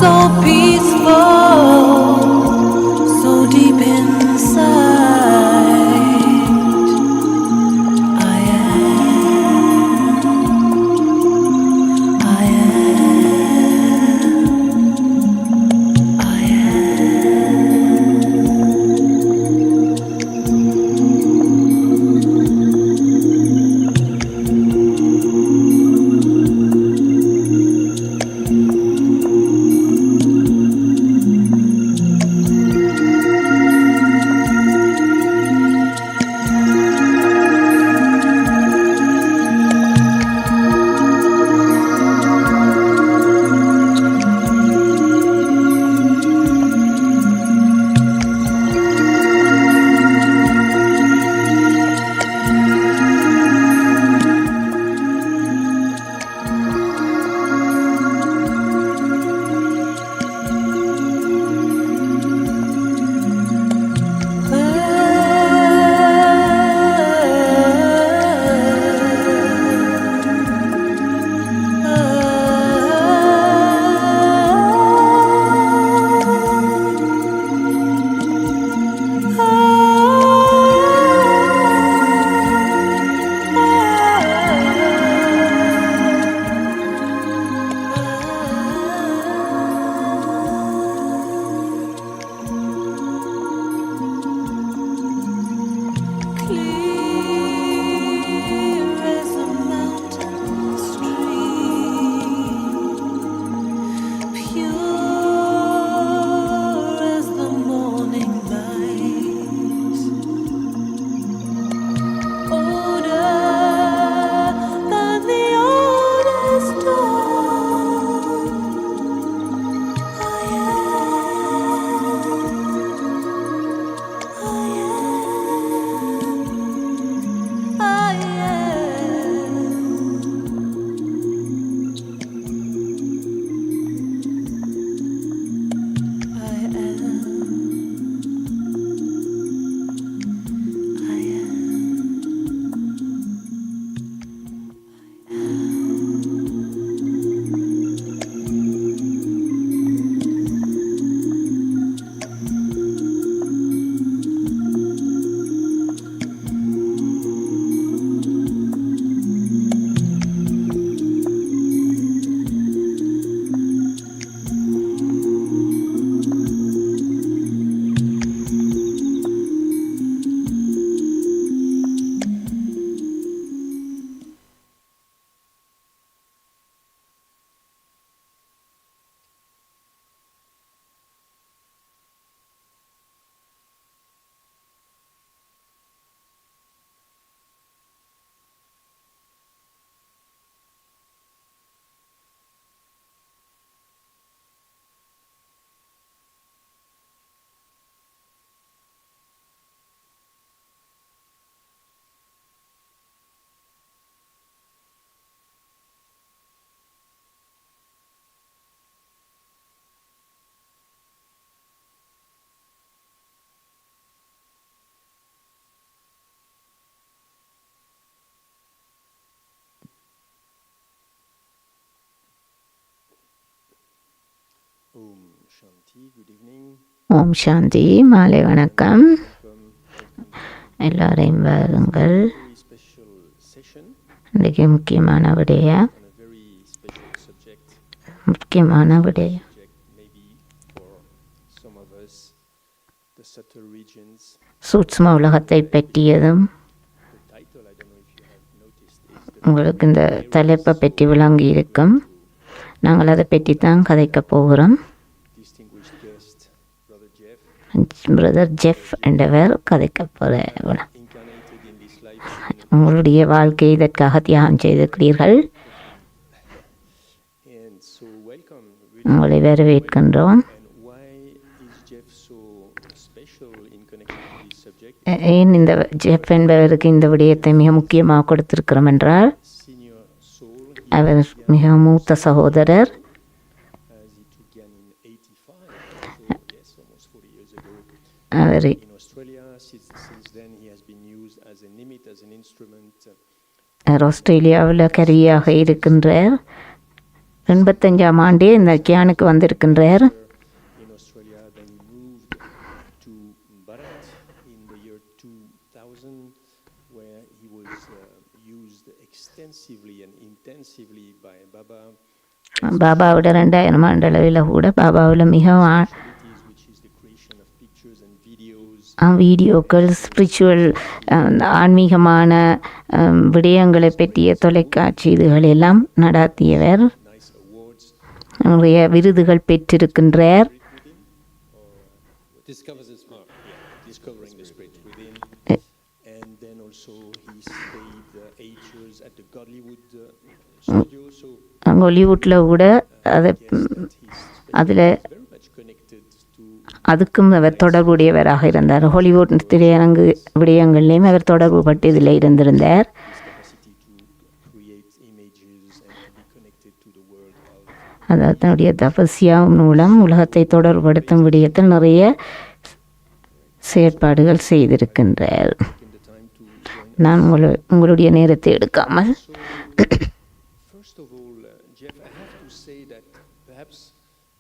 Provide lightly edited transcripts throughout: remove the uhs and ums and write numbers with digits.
so peaceful, so deep inside. I am, I am, I ஓம் சாந்தி. மாலை வணக்கம். எல்லாரையும் வாருங்கள். இன்றைக்கு முக்கியமான விடயம் சூட்சும உலகத்தை பற்றியதும். உங்களுக்கு இந்த தலைப்பை பற்றி விளங்கி இருக்கும். நாங்கள் அதை பற்றி தான் கதைக்க போகிறோம். பிரதர் ஜெஃப் என்றவர் கதைக்க போகிற. உங்களுடைய வாழ்க்கையை இதற்காக தியாகம் செய்திருக்கிறீர்கள். உங்களை வரவேற்கின்றோம். ஏன் இந்த ஜெஃப் என்பவருக்கு இந்த விடயத்தை மிக முக்கியமாக கொடுத்திருக்கிறோம் என்றால், அவர் மிக மூத்த சகோதரர். அவர் ஆஸ்திரேலியாவில் கருவியாக இருக்கின்றார். 85ஆம் ஆண்டே இந்த கியானுக்கு வந்திருக்கின்றார். in Australia, then moved to Bharat in the year 2000, where he was used extensively and intensively by Baba, பாபாவோட 2000ஆம் ஆண்டு அளவில் கூட பாபாவில் மிகவும் which is the creation of pictures and videos. வீடியோக்கள் ஸ்பிரிச்சுவல் ஆன்மீகமான விடயங்களை பற்றிய தொலைக்காட்சி இதுகள் எல்லாம் நடாத்தியவர். Nice awards. நிறைய விருதுகள் பெற்றிருக்கின்றார். Discovers the smart. Yeah, discovering the spirit within. And then also he stayed 8 years at the Godlywood studio. So ஹாலிவுட்டில் கூட அதை அதில் very much connected to அதுக்கும் அவர் தொடர்புடையவராக இருந்தார். ஹாலிவுட் திரையரங்கு விடயங்கள்லேயும் அவர் தொடர்பு பட்டு இதில் இருந்திருந்தார். his capacity to create images and to be connected to the world of அதாவது தன்னுடைய தபஸ்யா மூலம் உலகத்தை தொடர்புபடுத்தும் விடயத்தில் நிறைய செயற்பாடுகள் செய்திருக்கின்றார். taking the time to join. நான் உங்களுடைய நேரத்தை எடுக்காமல் First of all, Geoff, I have to say that perhaps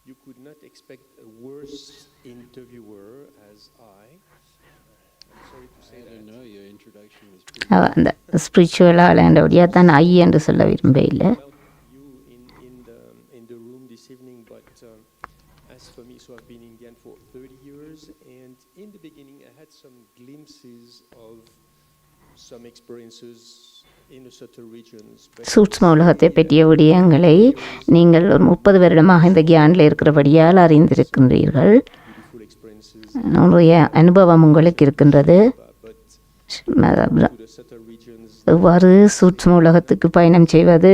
you could not expect a worse interviewer as I. I'm sorry to say that. No, your introduction was pretty. அந்த ஸ்பிரிச்சுவலாக ஆண்டபடியாக தான் ஐ என்று சொல்ல விரும்பவில்லை. Well, you in the room this evening, but as for me, so I've been in Gyan for 30 years, and in the beginning, I had some glimpses of some experiences in the subtle regions. But சூட்ச்ம உலகத்தை பற்றிய விடயங்களை நீங்கள் ஒரு 30 வருடமாக இந்த கியானில் இருக்கிறபடியால் அறிந்திருக்கின்றீர்கள். beautiful experiences, உங்களுடைய அனுபவம் உங்களுக்கு இருக்கின்றது. but to the subtle regions, எவ்வாறு சூட்ச்ம உலகத்துக்கு பயணம் செய்வது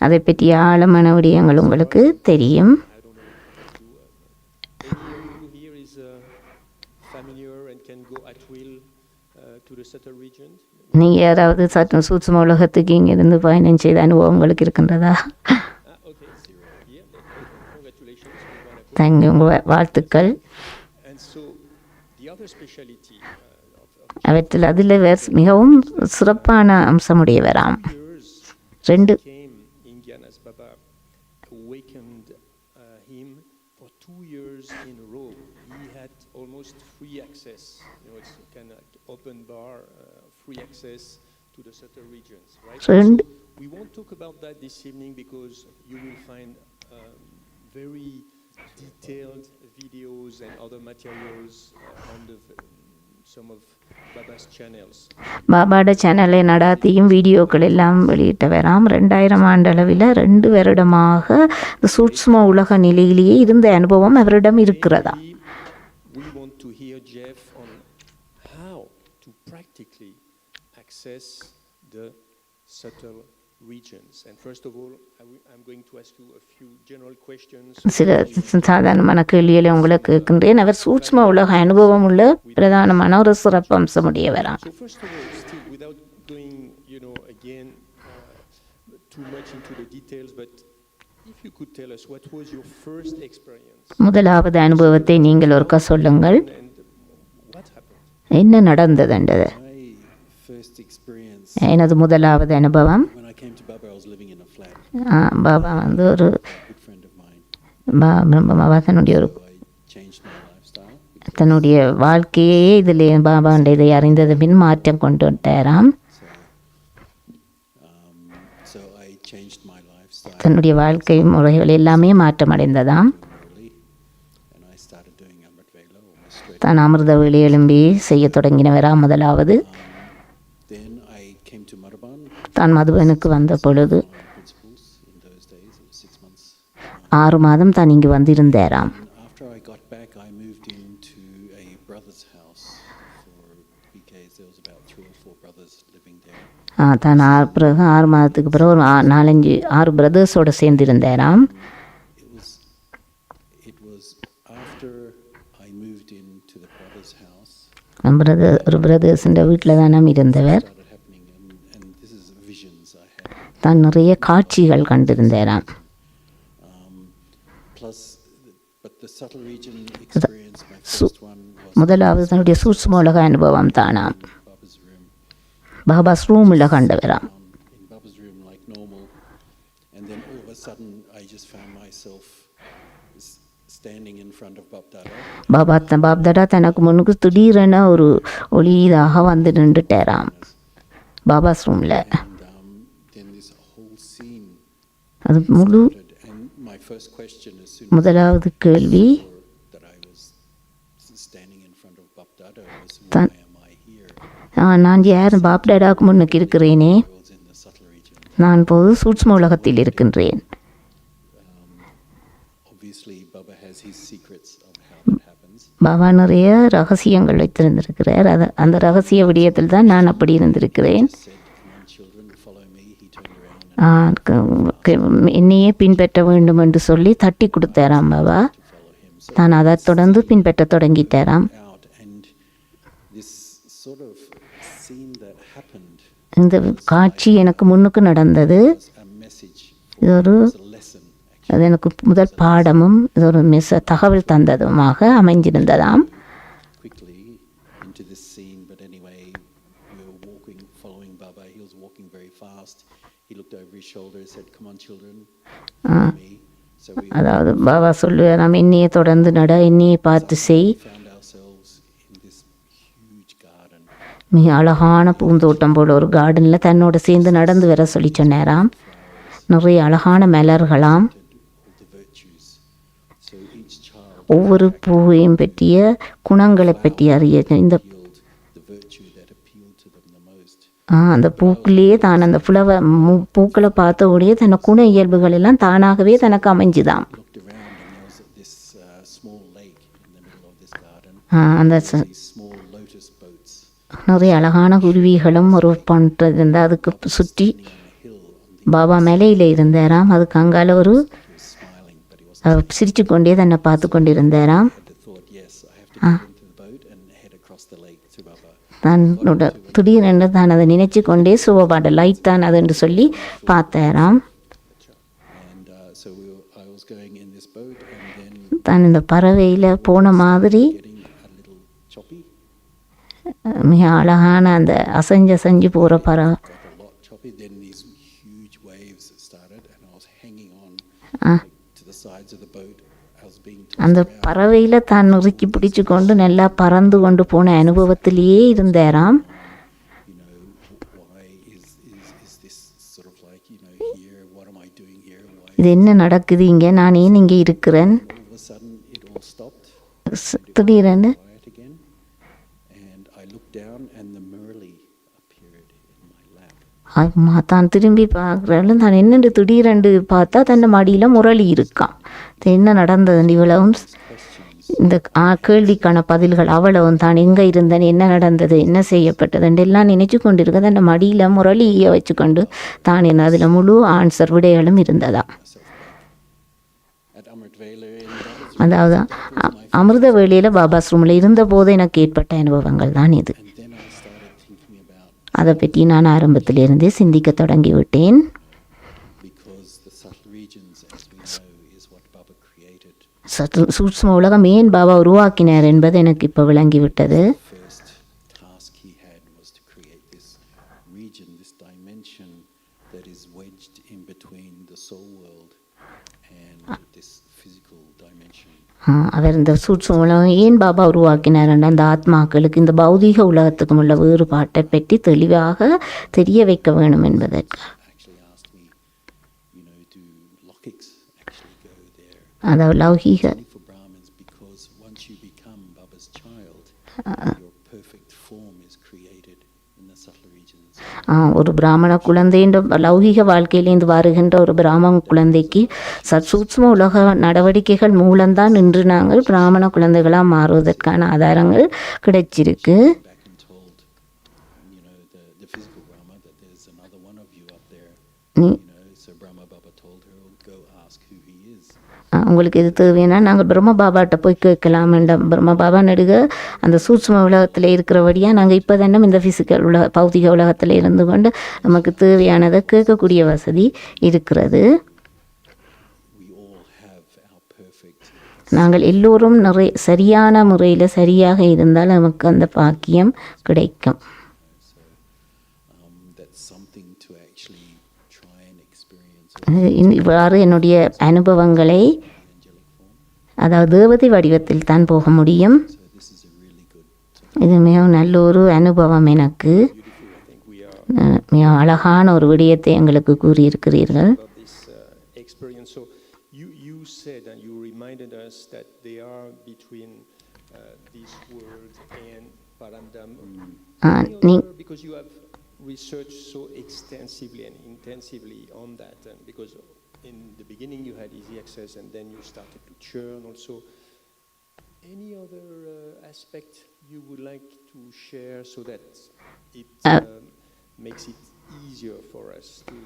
அதை பற்றிய ஆழமான விடயங்கள் உங்களுக்கு தெரியும். any of you here is familiar and can go at will to the subtle regions? நீங்கள் யாராவது சற்று சூட்ச்ம உலகத்துக்கு இங்கிருந்து பயணம் செய்த அனுபவம் உங்களுக்கு இருக்கின்றதா? Okay, zero. Yeah, congratulations. Thank you, உங்கள் வாழ்த்துக்கள். And so the other speciality அவற்றில் அதில் மிகவும் சிறப்பான அம்சமுடையவராம். years 2 came in Gyan as Baba awakened him for 2 years in a row. He had almost free access. It's kind of like open bar, free access to the subtle regions, right? ரெண்டு So we won't talk about that this evening because you will find very detailed videos and other materials on some of Baba's channels. பாபாட சேனலை நடாத்தியும் வீடியோக்கள் எல்லாம் வெளியிட்டவராம். 2000 ஆண்டளவில் 2 வருடமாக சூட்ச்ம உலக நிலையிலேயே இருந்த அனுபவம் அவரிடம் இருக்கிறதா. We want to hear Geoff on how to practically access the subtle regions. And first of all, I'm going to ask you a few general questions. சில சாதாரணமான கேள்விகளை உங்களுக்கு கேட்கின்றேன். அவர் சூட்ச்ம உலக அனுபவம் உள்ள பிரதானமான ஒரு சிறப்பு அம்சமுடையவராம். So first of all, still without going, again too much into the details, but if you could tell us what was your first experience முதலாவது அனுபவத்தை நீங்கள் ஒருக்கா சொல்லுங்கள். and what happened? என்ன நடந்ததுன்றது. My first experience, எனது முதலாவது அனுபவம், when I came to Baba, I was living in a flat. Baba வந்து ஒரு A good friend of mine. Baba தன்னுடைய ஒரு So I changed my lifestyle. தன்னுடைய வாழ்க்கையே இதில் பாபாண்ட இதை அறிந்தது பின் மாற்றம் கொண்டு வந்தாராம். So I changed my lifestyle தன்னுடைய வாழ்க்கை முறைகள் எல்லாமே மாற்றமடைந்ததாம். early, and I started doing Amrit Vela almost straight. தான் அமிர்த வேலை எழும்பி செய்ய தொடங்கினவராம். முதலாவது Then I came to Madhaban. தான் மதுபனுக்கு வந்த பொழுது Principles in those days, it was 6 months. 6 மாதம் தான் இங்கு வந்திருந்தாராம். And after I got back, I moved into a brother's house because there was about 3 or 4 brothers living there. தான் பிறகு 6 மாதத்துக்கு பிறகு ஒரு 4-5-6 பிரதர்ஸோடு சேர்ந்திருந்தாராம். It was after I moved into the brother's house ஒரு பிரதர்ஸுன்ற வீட்டில் தான் நாம் இருந்தவர். started happening, and this is visions I had. தான் நிறைய காட்சிகள் கண்டிருந்தாராம். Plus, but the subtle region experience, my first one was முதலாவது தன்னுடைய சூட்ச்ம உலக அனுபவம் தானாம். in Baba's room. பாபாஸ் ரூமில் கண்டவராம். In Baba's room like normal, and then all of a sudden I just found myself standing in front of Bab Dada. பாப்தாடா தனக்கு முன்னுக்கு திடீரென ஒரு ஒளி இதாக வந்து நின்றுட்டாராம் பாபாஸ் ரூமில். And then this whole scene அது முழு started. And my first question as soon as முதலாவது கேள்வி I saw that I was standing in front of Bab Dada was, why am I here? நான் யார் பாப்டாடாவுக்கு முன்னுக்கு இருக்கிறேனே, I was in the subtle region. நான் பொது சூட்ச்ம உலகத்தில் இருக்கின்றேன். Obviously, Baba has his secrets of how that happens. Baba நிறைய ரகசியங்கள் வைத்திருந்திருக்கிறார். அந்த ரகசிய விடயத்தில் தான் நான் அப்படி இருந்திருக்கிறேன். Said, "Come on, children, follow me." He turned around and என்னையே பின்பற்ற வேண்டும் என்று சொல்லி தட்டி கொடுத்தாராம் பாபா. follow him. So தான் அதை தொடர்ந்து பின்பற்ற தொடங்கிட்டாராம். out, and this sort of scene that happened இந்த காட்சி எனக்கு முன்னுக்கு நடந்தது. was a message, இது ஒரு was a lesson. அது எனக்கு முதல் பாடமும் இது ஒரு தகவல் தந்ததுமாக அமைஞ்சிருந்ததாம். Quickly into this scene, but anyway, we were walking, following Baba. He was walking very fast. He looked over his shoulder and said, "Come on, children, follow me." So we அதாவது பாபா சொல்லுவாராம், என்னையே தொடர்ந்து நட, என்னையே பார்த்து செய். found ourselves in this huge garden. மிக அழகான பூந்தோட்டம் போல ஒரு கார்டனில் தன்னோட சேர்ந்து நடந்து வர சொல்லி சொன்னாராம். நிறைய அழகான மலர்களாம். All the virtues. So each child ஒவ்வொரு பூவையும் பற்றிய குணங்களை பற்றி அறிய இந்த appealed the virtue that appealed to them the most. அந்த பூக்குள்ளேயே தான் அந்த பூக்களை பார்த்த உடைய தன்னை குண இயல்புகள் எல்லாம் தானாகவே தனக்கு அமைஞ்சுதாம். Looked around and there was this small lake in the middle of this garden. அந்த These small lotus boats நிறைய அழகான குருவிகளும் ஒரு பண்ணுறது இருந்தால் அதுக்கு சுற்றி on a hill. On Baba மேலையில் இருந்தாராம். அதுக்கு அங்கால ஒரு he was smiling, but he was சிரிச்சு கொண்டே தன்னை பார்த்து கொண்டிருந்தாராம். had the thought, yes, I have to get into the boat and head across the lake to Baba. தன்னோட திடீரென்று தான் அதை நினைச்சு கொண்டே சுவபாட லைட் தான் அது என்று சொல்லி பார்த்தாராம். And so I was going in this boat, and then தான் இந்த பறவையில் போன மாதிரி getting a little choppy, மிக அழகான அந்த அசைஞ்சு போகிற பறவை. got a lot choppy. Then these huge waves started, and I was hanging on to the sides of the boat. I was being tossed அந்த around. பறவையில் தான் நுறுக்கி பிடிச்சு கொண்டு நல்லா பறந்து கொண்டு போன அனுபவத்திலேயே இருந்தாராம். You know, why is this sort of like, here? What am I doing here? Why? இது என்ன நடக்குது இங்கே, நான் ஏன் இங்கே இருக்கிறேன்? All of a sudden, it all stopped. திடீரென்று Quiet again, and I looked down, and the murli appeared in my lap. தான் திரும்பி பார்க்குறாலும் தான் என்னென்று திடீரென்று பார்த்தா தன்னை மடியில் முரளி இருக்கான். இது என்ன நடந்தது இவ்வளவும் இந்த கேள்விக்கான பதில்கள் அவ்வளவும் தான் எங்கே இருந்தேன், என்ன நடந்தது, என்ன செய்யப்பட்டது எல்லாம் நினைச்சு கொண்டு இருக்க அந்த மடியில் முரளியை வச்சுக்கொண்டு தான் என்ன அதில் முழு ஆன்சர் விடைகளும் இருந்ததா. At Amrit Vela in Baba's அதாவது அமிர்த வேளையில் பாபாஸ் ரூமில் இருந்தபோது எனக்கு ஏற்பட்ட அனுபவங்கள் தான் இது. and then I started thinking about, அதை பற்றி நான் ஆரம்பத்திலிருந்தே சிந்திக்க தொடங்கிவிட்டேன். because the subtle regions, as we know, is what Baba created. சூட்சும உலகம் ஏன் பாபா உருவாக்கினார் என்பது எனக்கு இப்போ விளங்கிவிட்டது. The first task he had was to create this region, this dimension that is wedged in between the soul world and this physical dimension. அவர் இந்த சூட்சும உலகம் ஏன் பாபா உருவாக்கினார் அந்த ஆத்மாக்களுக்கு இந்த பௌதீக உலகத்துக்கும் உள்ள வேறுபாட்டை பற்றி தெளிவாக தெரிய வைக்க வேண்டும் என்பதற்கு. Actually asked me, do Lokics actually go there? அதாவது லௌகீக Only for Brahmins, because once you become Baba's child, your perfect form is created in the subtle regions. ஒரு பிராமண குழந்தைன்ற லௌகீக வாழ்க்கையிலேருந்து வருகின்ற ஒரு பிராமண குழந்தைக்கு சூட்சும உலக நடவடிக்கைகள் மூலம்தான் இன்று நாங்கள் பிராமண குழந்தைகளாக மாறுவதற்கான ஆதாரங்கள் கிடைச்சிருக்கு. Back and told, the physical Brahma that there's another one of you up there. நீ- So Brahma Baba told her, go ask who he is. உங்களுக்கு இது தேவைன்னா நாங்கள் பிரம்ம பாபாட்ட போய் கேட்கலாம். பிரம்ம பாபா நடுக அந்த சூட்சும உலகத்தில் இருக்கிறபடியாக நாங்கள் இப்போ தானே இந்த ஃபிசிக்கல் பௌதிக உலகத்தில் இருந்து கொண்டு நமக்கு தேவையானதை கேட்கக்கூடிய வசதி இருக்கிறது. We all have our perfect. நாங்கள் எல்லோரும் சரியான முறையில் சரியாக இருந்தால் நமக்கு அந்த பாக்கியம் கிடைக்கும். That's something to actually try and experience இவ்வாறு என்னுடைய அனுபவங்களை, அதாவது தேவதை வடிவத்தில் தான் போக முடியும். So this is a really good, இது மிகவும் நல்ல ஒரு அனுபவம் எனக்கு. beautiful. I think we are மிக அழகான ஒரு விடயத்தை எங்களுக்கு கூறியிருக்கிறீர்கள். about this experience. So you said and you reminded us that they are between this world and Paramdam. நீ Because you have researched so extensively and intensively on that, and because in the beginning you had easy access and then you started to churn also. Any other aspect you would like to share so that it makes it easier for us to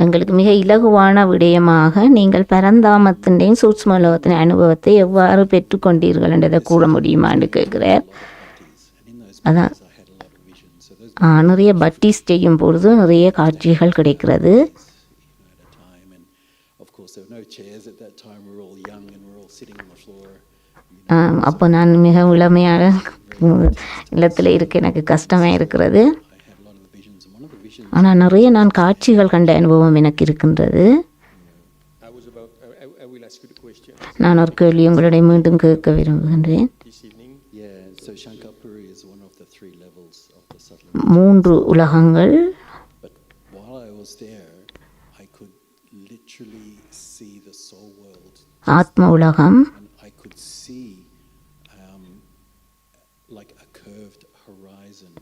எங்களுக்கு மிக இலகுவான விடயமாக நீங்கள் பரந்தாமத்தின் சூட்சுமலோகத்தின் அனுபவத்தை எவ்வாறு பெற்றுக்கொண்டீர்கள் என்றதை கூற முடியுமா என்று கேட்கிறார். and in those அதான் places I had a lot of visions. So those நிறைய பட்டிஸ் செய்யும் பொழுது நிறைய காட்சிகள் கிடைக்கிறது. at a time, and of course there were no chairs at that time. We were all young and we were all sitting on the floor. அப்போ நான் மிக இளமையாக இல்லத்தில் இருக்க எனக்கு கஷ்டமாக இருக்கிறது. I had a lot of visions, and one of the visions ஆனால் நிறைய நான் காட்சிகள் கண்ட அனுபவம் எனக்கு இருக்கின்றது. I will ask you the question நான் ஒரு கேள்வி உங்களிடம் மீண்டும் கேட்க விரும்புகின்றேன். this evening. yeah. So Shankar Puri is one of the 3 levels of the subtle. 3 உலகங்கள். But while I was there, I could literally see the soul world, ஆத்ம உலகம், and I could see like a curved horizon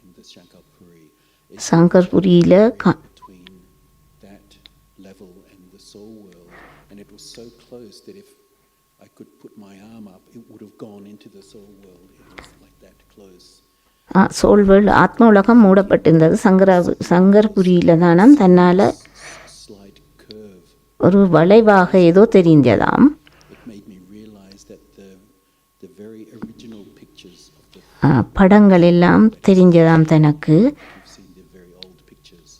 in the Shankar Puri. It's சங்கர்புரியில் between that level and the soul world, and it was so close that if I could put my arm up, it would have gone into the soul world. It was like that close. Soul world ஆத்ம உலகம் மூடப்பட்டிருந்தது. சங்கர்புரியில் தானாம் தன்னால் Slight curve. ஒரு வளைவாக ஏதோ தெரிஞ்சதாம். It made me realize that the very original pictures of the படங்கள் எல்லாம் தெரிஞ்சதாம் தனக்கு. you've seen the very old pictures,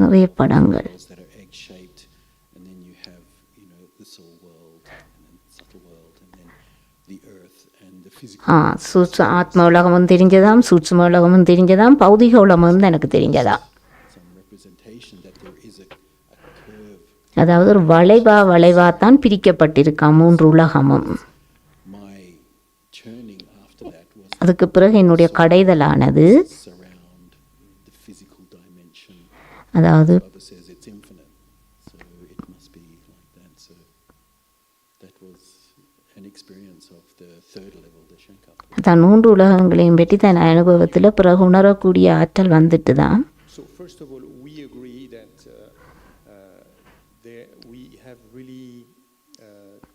நிறைய படங்கள். worlds that are egg shaped, and then you have the soul world and then subtle world and then the earth and the physical. ஆத்ம உலகமும் தெரிஞ்சதாம், சூட்சும உலகமும் தெரிஞ்சதாம், பௌதிக உலகமும் எனக்கு தெரிஞ்சதாம். Some representation that there is a curve. அதாவது ஒரு வளைவாத்தான் பிரிக்கப்பட்டிருக்காம் 3 உலகமும். My churning after that was அதுக்கு பிறகு என்னுடைய கடைதலானது, surround the physical dimension. அதாவது Baba says it's infinite, so it must be like that. So that was an experience of the 3rd level, the Shankar. தான் 3 உலகங்களையும் பற்றி தன் அனுபவத்தில் பிறகு உணரக்கூடிய ஆற்றல் வந்துட்டு தான். So first of all, we agree that we have really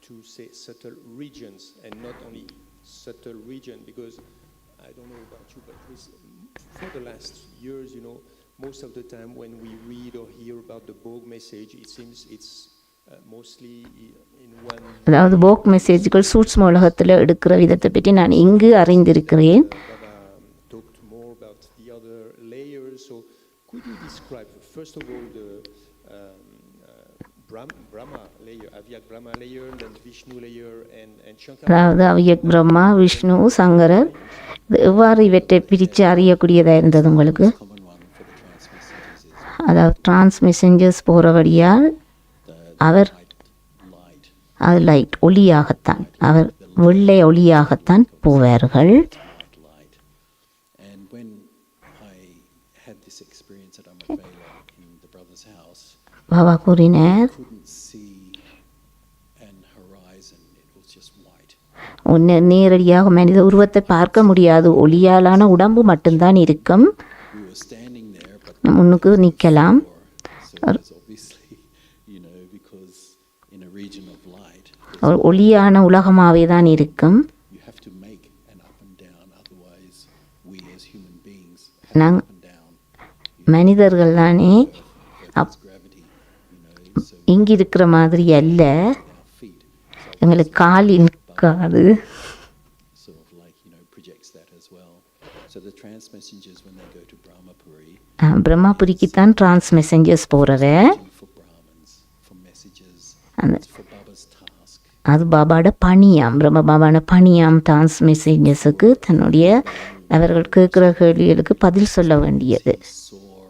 to say subtle regions and not only subtle region, because I don't know about you, but for the last years, most of the time when we read or hear about the Bog message, it seems it's mostly in one. அதாவது போக் மெசேஜ்கள் சூட்சும உலகத்தில் எடுக்கிற விதத்தை பற்றி நான் இங்கு அறிந்திருக்கிறேன். Talked more about the other layers. So could you describe first of all the Brahma layer, Avyak Brahma layer, then Vishnu layer and Shankar? அதாவது அவ்யக் பிரம்மா, விஷ்ணு, சங்கரர், இது எவ்வாறு இவற்றை பிரித்து அறியக்கூடியதாக இருந்தது உங்களுக்கு? Common one for the trance messengers is அதாவது trans messengers போகிறபடியால் அவர் light. அது light ஒளியாகத்தான், அவர் வெள்ளை ஒளியாகத்தான் போவார்கள். Bright light. And when I had this experience at Amavela in the brother's house, Baba கூறினார், couldn't see an horizon. It was just white. நேரடியாக மனித உருவத்தை பார்க்க முடியாது, ஒளியாலான உடம்பு மட்டும்தான் இருக்கும். We were standing there, but முன்னுக்கு நிற்கலாம். so it was obviously, because in a region of light, ஒளியான உலகமாகவே தான் இருக்கும். you have to make an up and down. Otherwise, we as human beings have நாங்க up and down. மனிதர்கள் தானே There's gravity, so இங்கே இருக்கிற மாதிரி அல்ல, our feet எங்களுக்கு கால் நிற்காது. sort of like, projects that as well. So the trance messengers, when they go to Brahmapuri, பிரம்மாபுரிக்குத்தான் டிரான்ஸ் மெசஞ்சர்ஸ் போகிறவ. for Brahmins, for messages, அந்த it's for Baba's task. அது பாபாவோட பணியாம், பிரம்ம பாபாவோட பணியாம். டிரான்ஸ் மெசேஜஸுக்கு தன்னுடைய அவர்கள் கேட்குற கேள்விகளுக்கு பதில் சொல்ல வேண்டியது. Soar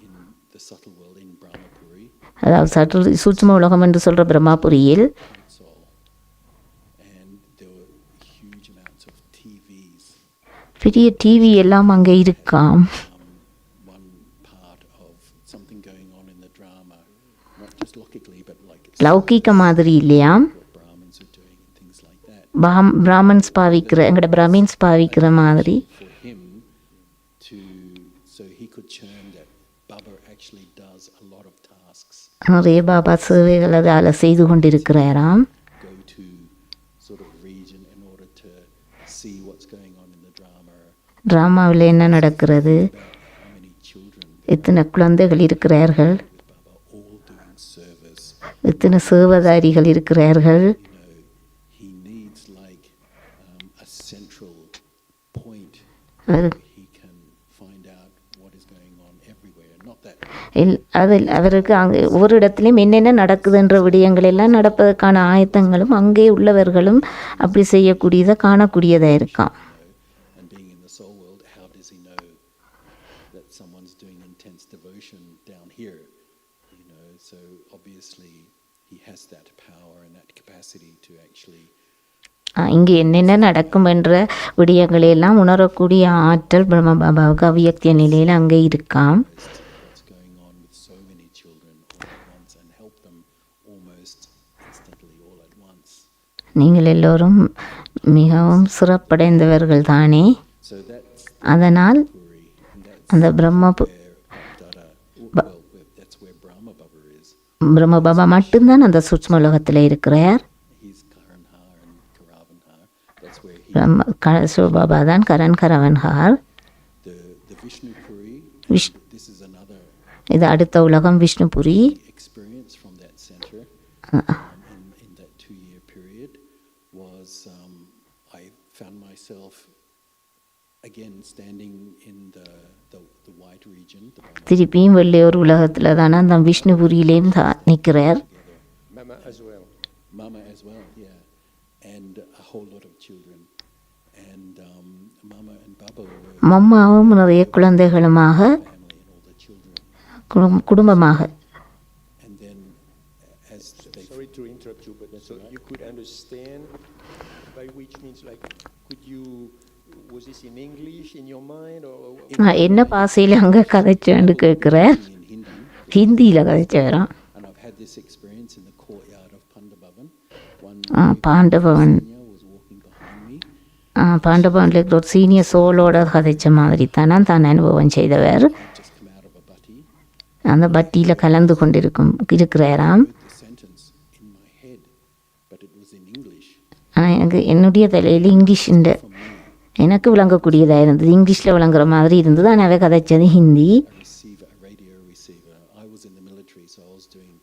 in the subtle world in Brahmapuri. அதாவது சற்று சூட்சும உலகம் என்று சொல்கிற பிரம்மாபுரியில் console, and there were huge amounts of TVs. பெரிய டிவி எல்லாம் அங்கே இருக்காம். One part of something going on in the drama, not just logically, but like லௌகிக்க மாதிரி இல்லையாம். what Brahmins are doing and things like that. Brahmans பாவிக்கிற எங்கட Brahmins பாவிக்கிற மாதிரி For him to, so he could churn that Baba actually does a lot of tasks, நிறைய பாபா சேவைகள் அதால் செய்து கொண்டிருக்கிறாராம். go to sort of region in order to see what's going on in the drama, ட்ராமாவில் என்ன நடக்கிறது, how many children எத்தனை குழந்தைகள் இருக்கிறார்கள், with Baba all doing service. எத்தனை சேவதாரிகள் இருக்கிறார்கள். He needs like a central point our where he can find out what is going on everywhere. Not that அதில் அவருக்கு அங்கே ஒவ்வொரு இடத்துலையும் என்னென்ன நடக்குதுன்ற விடயங்கள் எல்லாம் நடப்பதற்கான ஆயத்தங்களும் அங்கே உள்ளவர்களும் அப்படி செய்யக்கூடியதை காணக்கூடியதாக இருக்காம். and being in the soul world, how does he know that someone's doing intense devotion down here? So obviously he has that power and that capacity to actually இங்கே என்னென்ன நடக்கும் என்ற விடயங்களை எல்லாம் உணரக்கூடிய ஆற்றல் பிரம்ம பாபாவுக்கு அவ்வியக்திய நிலையில் அங்கே இருக்காம். what's going on with so many children all at once and help them almost instantly all at once. நீங்கள் எல்லோரும் மிகவும் சிறப்படைந்தவர்கள் தானே. So that's அதனால் Puri, and that's அந்த பிரம்ம where Dada, well, that's where Brahma Baba is. பிரம்ம பாபா மட்டும்தான் அந்த சூட்ச்ம உலகத்தில் இருக்கிறார். He's Karanhar and Karavanhar. That's where he, Shivbaba தான் கரண் கரவன்ஹார். the Vishnu Puri, விஷ் this is another இது அடுத்த உலகம் Vishnupuri. experience from that center in that 2-year period was I found myself again standing in the white region, the Brahma திருப்பியும் வெள்ளையோர் உலகத்தில் தானே அந்த விஷ்ணுபுரியிலேயும் நிற்கிறார். Mama as well. Mama as well, yeah, and a whole lot of children, and Mama and Baba were மம்மாவும் நிறைய குழந்தைகளுமாக family and all the children, குடும்பமாக. and then as they Sorry to interrupt you, but so you could understand, by which means, like, could you, was this in English in your mind, or என்ன பாசையில் அங்கே கதைச்சேன்னு கேட்குறார். in Hindi, ஹிந்தியில் கதைச்சாராம். and I've had this experience in the courtyard of Pandavavan. One Pandavan senior was walking behind me, பாண்டவனில் இருக்கிற ஒரு senior சோலோட கதைச்ச மாதிரி தானே தான் அனுபவம் செய்தவர். he'd just come out of a bati, அந்த பட்டியில் கலந்து இருக்கிறாராம். the sentence in my head, but it was in English ஆனால் எனக்கு என்னுடைய தலையில் இங்கிலீஷுண்ட for me. எனக்கு விளங்கக்கூடியதாக இருந்தது. இங்கிலீஷில் விளங்குற மாதிரி இருந்தது. ஆனால் அவை கதைச்சது Hindi. A radio receiver. I was in the military, so I was doing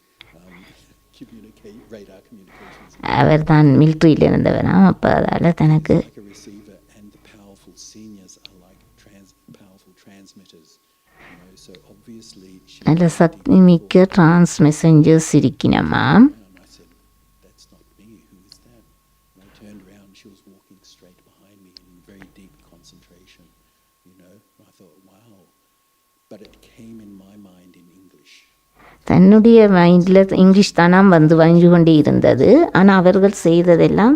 radar communications. அவர் தான் மிலிட்ரியில் இருந்தவராம். அப்போ அதால் தனக்கு Like a receiver, and the powerful seniors are like powerful transmitters. So obviously she நல்ல சக்தி மிக்க டிரான்ஸ்மெசஞ்சர்ஸ் இருக்கணுமா. and I said, "That's not me. Who is that?" And I turned around. She was walking straight behind me in very deep concentration. And I thought, "Wow!" But it came in my mind in English. தன்னுடைய மைண்டில் English தானாம் வந்து கொண்டே இருந்தது. ஆனால் அவர்கள் செய்ததெல்லாம்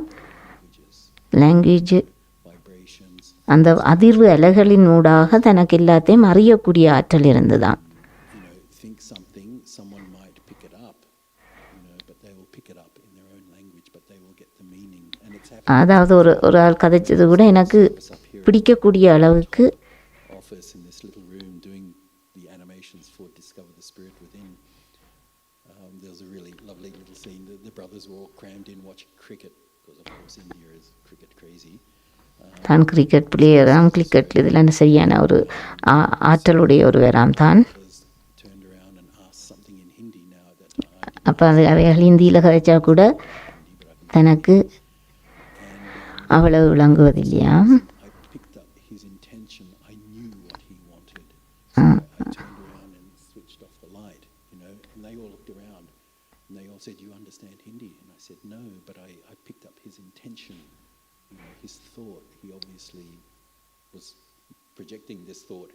language Vibrations. அந்த அதிர்வு அலைகளின் ஊடாக தனக்கு எல்லாத்தையும் அறியக்கூடிய ஆற்றல் இருந்துதான். Think something, someone might pick it up, but they will pick it up in their own language, but they will get the meaning. And it's happening அதாவது ஒரு ஆள் கதைச்சது கூட எனக்கு up here பிடிக்கக்கூடிய அளவுக்கு office in this little room doing the animations for Discover the Spirit Within. There was a really lovely little scene. The brothers were all crammed in watching cricket, because of course India is cricket crazy. தான் cricket பிளேயராம். கிரிக்கெட்டில் இதில் சரியான ஒரு ஆற்றலுடைய ஒருவராம் தான். Was turned around and asked something in Hindi now that I அப்போ அவைகள் ஹிந்தியில் கதைச்சா கூட தனக்கு அவ்வளவு விளங்குவதில்லையா. I picked up his intention. I knew what he wanted. So I turned around and switched off the light, and they all looked around and they all said, "You understand Hindi?" And I said, "No, but I picked up his intention, his thought. He obviously was projecting this thought,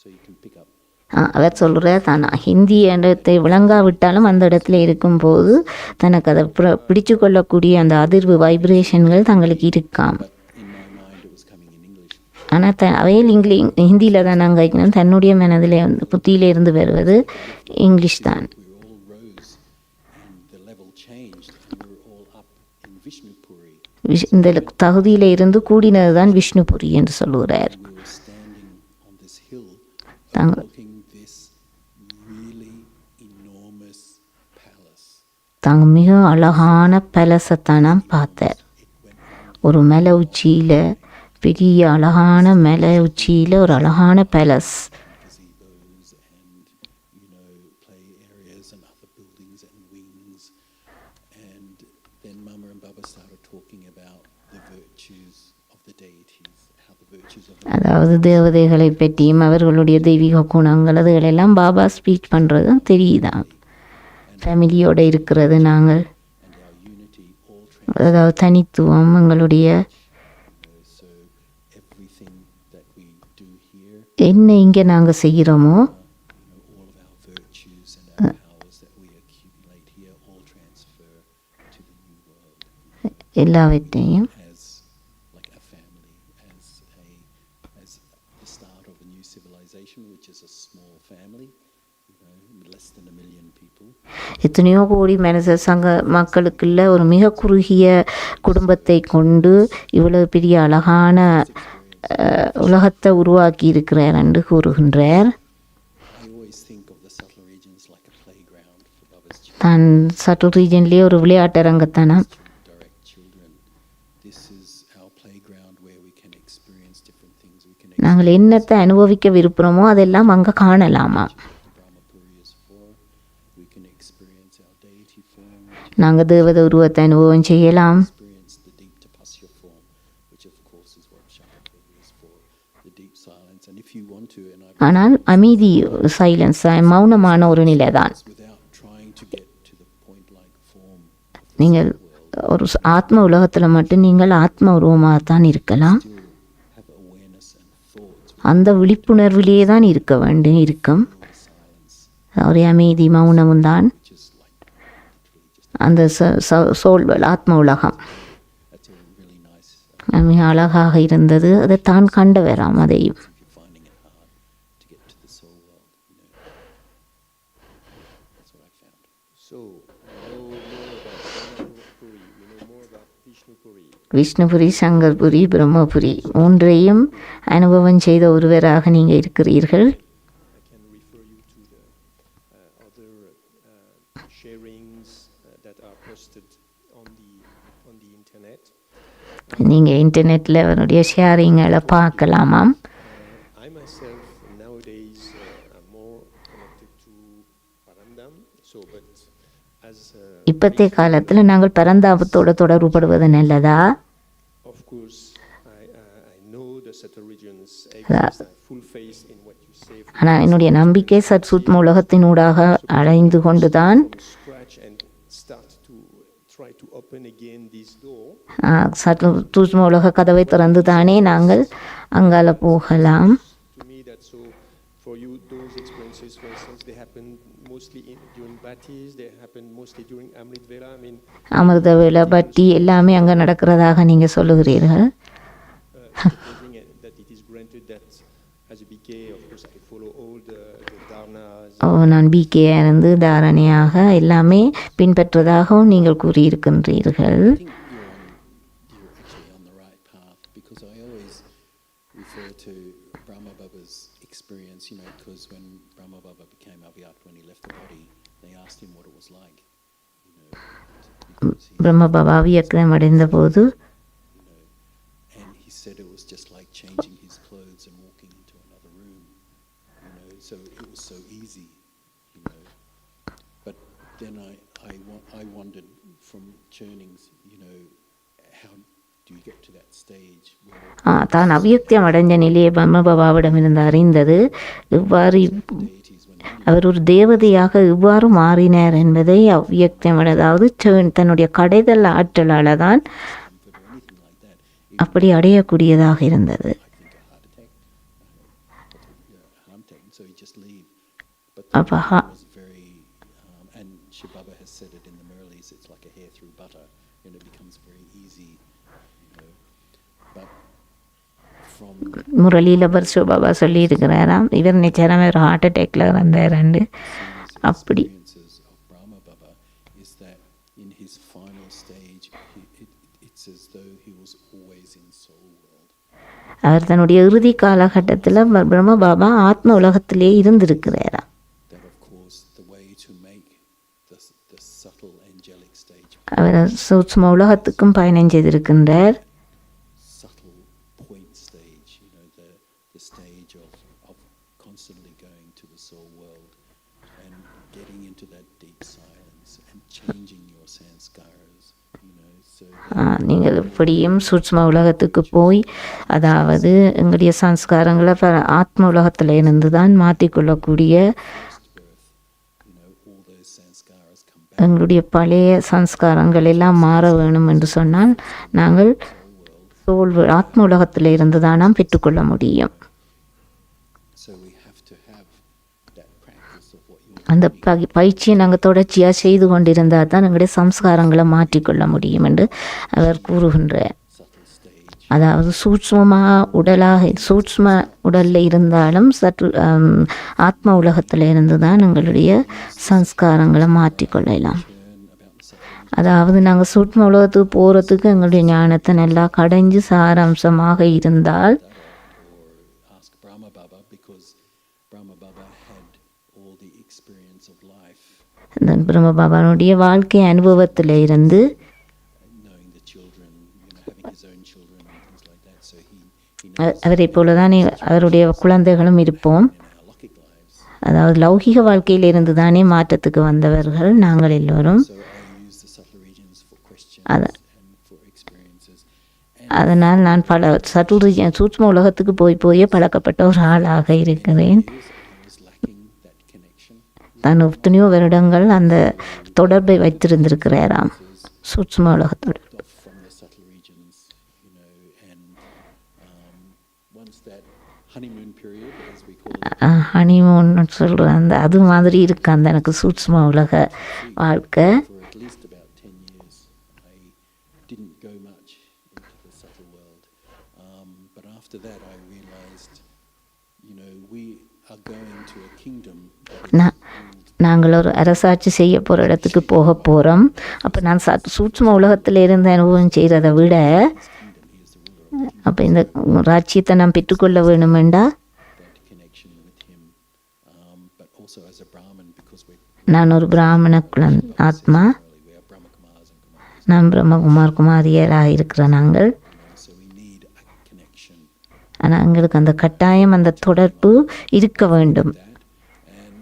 so you can pick up அவர் சொல்கிறார் தான் ஹிந்தி இடத்தை விளங்காவிட்டாலும் அந்த இடத்துல இருக்கும்போது தனக்கு அதை பிடிச்சு கொள்ளக்கூடிய அந்த அதிர்வு வைப்ரேஷன்கள் தங்களுக்கு இருக்காம். In my mind, it was coming in English. ஆனால் அவையில் ஹிந்தியில் தான் நாங்கள் வைக்கணும். தன்னுடைய மனதில் வந்து புத்தியிலிருந்து வருவது இங்கிலீஷ் தான். We all rose and the level changed and we were all up in Vishnupuri. இந்த தகுதியில் இருந்து கூடினது தான் விஷ்ணுபுரி என்று சொல்லுகிறார். We were standing on this hill தாங்க overlooking this really enormous palace. தாங்க மிக அழகான பேலஸைத்தான் நான் பார்த்தேன். ஒரு மலை உச்சியில், பெரிய அழகான மலை உச்சியில் ஒரு அழகான palace. Gazebos and, play areas and other buildings and wings. And then Mama and Baba started talking about the virtues of the deities, how the virtues of the அதாவது தேவதைகளை பற்றியும் அவர்களுடைய தெய்வீக குணங்கள் அதுகளெல்லாம் பாபா ஸ்பீச் பண்ணுறது தெரியுதான். ஃபேமிலியோடு இருக்கிறது நாங்கள், and our unity all அதாவது தனித்துவம் எங்களுடைய so everything that we do here, என்ன இங்கே நாங்கள் செய்கிறோமோ all of our virtues and our powers that we accumulate here all transfer to the new world எல்லாவற்றையும் as like a family, as the start of a new civilization, which is a small family, less than 1 million people. எத்தனையோ கோடி மனுஷ சங்க மக்களுக்குள்ள ஒரு மிக குறுகிய குடும்பத்தை கொண்டு இவ்வளவு பெரிய அழகான உலகத்தை உருவாக்கி இருக்கிறார் என்று கூறுகின்றார். I always think of the subtle regions like a playground for Baba's children, தான் சட்டில் ரீஜன்லேயே ஒரு விளையாட்டரங்கத்தனம். direct children. This is our playground where we can experience different things. We can நாங்கள் என்னத்தை அனுபவிக்க விருப்புகிறோமோ அதெல்லாம் அங்கே காணலாமா. the Brahma Puris for. We can experience our deity form. நாங்கள் தேவத உருவத்தை அனுபவம் செய்யலாம். Experience the deep tapasya form, which of course is what Shambhavi is for, the deep silence. And if you want to, and I ஆனால் அமைதி, silence, மௌனமான ஒரு நிலை தான். without trying to get to the point-like form of the நீங்கள் ஒரு ஆத்ம உலகத்தில் மட்டும் நீங்கள் ஆத்ம உருவமாகத்தான் இருக்கலாம். still have awareness and thoughts அந்த விழிப்புணர்விலேயே தான் இருக்க வேண்டும் இருக்கும். with silence, ஒரு அமைதி மௌனமும் தான் which is like literally just அந்த சோல் ஆத்ம உலகம். that's a really nice. மிக அழகாக இருந்தது. அதை தான் கண்டு வராம் அதையும். If you're finding it hard to get to the soul world, that's what I found. So, we know more about Brahmapuri, we know more about Vishnupuri. Vishnupuri, சங்கர்புரி, Brahmapuri மூன்றையும் அனுபவம் செய்த ஒருவராக நீங்கள் இருக்கிறீர்கள். I can refer you to the other sharings that are posted on the internet. நீங்கள் இன்டர்நெட்டில் அவருடைய ஷேரிங்களை பார்க்கலாமாம். I myself nowadays am more connected to Parandam. So, but as இப்பத்தைய காலத்தில் நாங்கள் பரந்தாபத்தோடு தொடர்புபடுவது நல்லதா? of course, I know the subtle regions exist. I have full faith in what you say. ஆனால் என்னுடைய நம்பிக்கை சத்சுத்ம உலகத்தினூடாக அடைந்து கொண்டுதான் From scratch and start to try to open again this door. சூட்சும உலக கதவை திறந்து தானே நாங்கள் அங்கால போகலாம். To me, that's so. For you, those experiences, for instance, they happen mostly during Bhattis. They happen mostly during Amrit Vela. I mean, அமிர்த வேலை பட்டி எல்லாமே அங்கே நடக்கிறதாக நீங்கள் சொல்லுகிறீர்கள். supposing that it is granted that as a BK, of course, I follow all the dharnas. நான் பிகேயாக இருந்து தாரணையாக எல்லாமே பின்பற்றதாகவும் நீங்கள் கூறியிருக்கின்றீர்கள். I think you're actually on the right path, because I always refer to Brahma Baba's experience, because when Brahma Baba became Avyat, when he left the body, they asked him what it was like, because பிரம்ம பாபா வியக்கம் அடைந்த போது and he said it was just like changing his clothes and walking into another room, so it was so easy, But then I wondered from churnings, how do you get to that stage where தான் அவ்வியக்தியம் அடைஞ்ச நிலையை பிரம்ம பாபாவிடமிருந்து அறிந்தது. இவ்வாறு deities, when அவர் ஒரு தேவதையாக இவ்வாறு மாறினார் என்பதை அவ்வியக்தியம், அதாவது தன்னுடைய கடைதல் ஆற்றலால் தான் comfort or anything like that, அப்படி அடையக்கூடியதாக இருந்தது. I think a heart attack, harm taken, so he just leave. அப்போ was very, and Shiv Baba has said it in the Murlis, it's like a hair through butter, and it becomes very easy, you know. But from முரளியில் பர்ஷோபாபா சொல்லியிருக்கிறாராம், இவர் நிச்சயமாக ஒரு heart அட்டாக்ல இருந்தாருண்டு. Singh's அப்படி experiences of Brahma Baba is that in his final stage, it's as though he was always in soul world. அவர் தன்னுடைய இறுதி காலகட்டத்தில் பிரம்ம பாபா ஆத்ம உலகத்திலே இருந்திருக்கிறாராம். That of course the way to make the subtle angelic stage, அவர் சூட்சும உலகத்துக்கும் பயணம் செய்திருக்கின்றார். subtle point stage, you know, the stage of constantly going to the soul world and getting into that deep silence and changing your sanskaras, you know, so நீங்கள் இப்படியும் சூட்சும உலகத்துக்கு போய், அதாவது எங்களுடைய சம்ஸ்காரங்களை ஆத்ம உலகத்தில் இருந்து தான் மாற்றிக்கொள்ளக்கூடிய, birth, you know, all those sanskaras come back எங்களுடைய பழைய சம்ஸ்காரங்கள் எல்லாம் மாற வேணும் என்று சொன்னால் நாங்கள் ஆத்ம உலகத்தில் இருந்து தான் நாம் பெற்றுக்கொள்ள முடியும். so we have to have that practice of what you're அந்த பயிற்சியை நாங்கள் தொடர்ச்சியாக செய்து கொண்டிருந்தால் தான் எங்களுடைய சம்ஸ்காரங்களை மாற்றிக்கொள்ள முடியும் என்று அவர் கூறுகின்றார். subtle stage. அதாவது சூட்சும உடலில் இருந்தாலும் சற்று ஆத்ம உலகத்தில் இருந்து தான் எங்களுடைய சம்ஸ்காரங்களை மாற்றிக்கொள்ளலாம். அதாவது நாங்கள் சூட்சும உலகத்துக்கு போகிறதுக்கு எங்களுடைய ஞானத்தை நல்லா கடைஞ்சு சாராம்சமாக இருந்தால், Or ask Brahma Baba, because Brahma Baba had all the experience of life, இந்த பிரம்ம பாபானுடைய வாழ்க்கை அனுபவத்தில் இருந்து knowing the children, you know, having his own children and things like that. So he knows அவரை போல தானே அவருடைய குழந்தைகளும் இருப்போம். in our Lokik lives. அதாவது லௌகிக வாழ்க்கையில் இருந்து தானே மாற்றத்துக்கு வந்தவர்கள் நாங்கள் எல்லோரும். So I use the subtle regions for questions Ada- and for experiences. அதனால் நான் பல சூட்சும உலகத்துக்கு போய் பழக்கப்பட்ட ஒரு ஆளாக இருக்கிறேன். I was lacking that connection. தான் எத்தனையோ வருடங்கள் அந்த தொடர்பை வைத்திருந்திருக்கிறாராம் சூட்சும உலகத்தோடு. Off from the subtle regions, you know, and once that honeymoon period, as we call it, honeymoon சொல்கிற அந்த அது மாதிரி இருக்கு அந்த எனக்கு சூட்சும உலக வாழ்க்கை. for at least about 10 years, I didn't go much into the subtle world. But after that, I realized, you know, we are going to a kingdom that is நான் நாங்கள் ஒரு அரசாட்சி செய்ய போகிற இடத்துக்கு போக போகிறோம். அப்போ நான் சூட்சும உலகத்தில் இருந்து அனுபவம் செய்கிறத விட, அப்போ இந்த ராஜ்யத்தை நான் பெற்றுக்கொள்ள வேணுமெண்டா that connection with him. But also as a Brahmin, because நான் ஒரு பிராமண ஆத்மா, we are Brahmakumars and Kumaris, நான் பிரம்மகுமார் குமாரியராக இருக்கிற நாங்கள். so we need a connection. ஆனால் எங்களுக்கு அந்த கட்டாயம் அந்த தொடர்பு இருக்க வேண்டும். That, and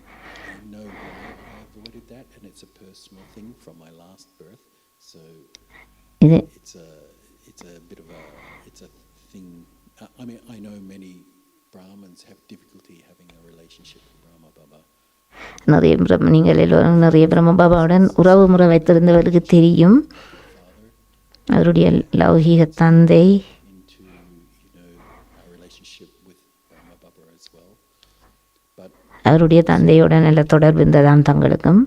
I know why I avoided that, and it's a personal thing from my last birth. So இது it's a bit of a thing. I mean, I know many Brahmins have difficulty having a relationship with Brahma Baba. நிறைய நீங்கள் எல்லோரும் நிறைய பிரம்ம பாபாவுடன் உறவு முறை வைத்திருந்தவர்களுக்கு தெரியும். அவருடைய லௌகீக தந்தை Into, you know, a relationship with Brahma Baba as well. But அவருடைய தந்தையோட நல்ல தொடர்பு இருந்ததாம் தங்களுக்கும்.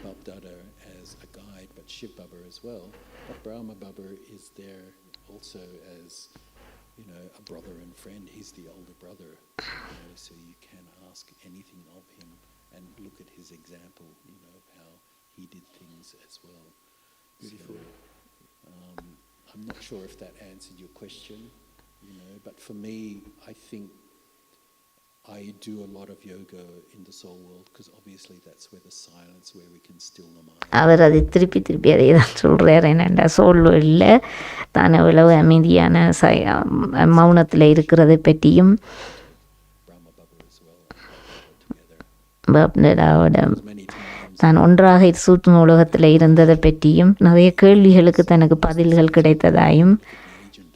Bab Dada as a guide, but Shiv Baba as well. But Brahma Baba is there also as, you know, a brother and friend. He's the older brother, you know, so you can ask anything of him and look at his example, you know, how he did things as well. Beautiful. So, I'm not sure if that answered your question, you know, but for me, I think I do a lot of yoga in the soul world, because obviously that's where the silence, where we can still the mind. அவர் அதை திருப்பி அதே தான் சொல்கிறார். என்னென்னா சூழலில் தான் எவ்வளவு அமைதியான மௌனத்தில் இருக்கிறதை பற்றியும் Brahma Baba as well, together. பாப்தாதாவோட Many times தான் ஒன்றாக சூட்சும உலகத்தில் இருந்ததை பற்றியும் நிறைய கேள்விகளுக்கு தனக்கு பதில்கள் கிடைத்ததாயும், the agent,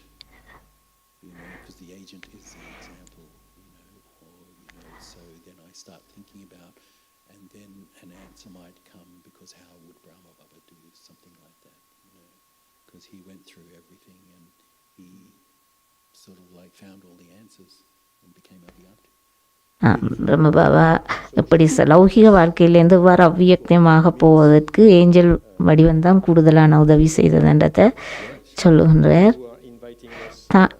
you know, because the agent is the example, you know, or, you know, so then I start thinking about, and then an answer might come, because how would Brahma Baba do something like that, you know, because he went through everything and he sort of like found all the answers and became a Vyakti. பிரம்ம பாபா எப்படி லௌகிக வாழ்க்கையிலேருந்து இவ்வாறு அவ்வியக்தமாக போவதற்கு angel வடிவம்தான் கூடுதலான உதவி செய்ததுன்றதை சொல்லுகின்றார். Who are inviting us, தா-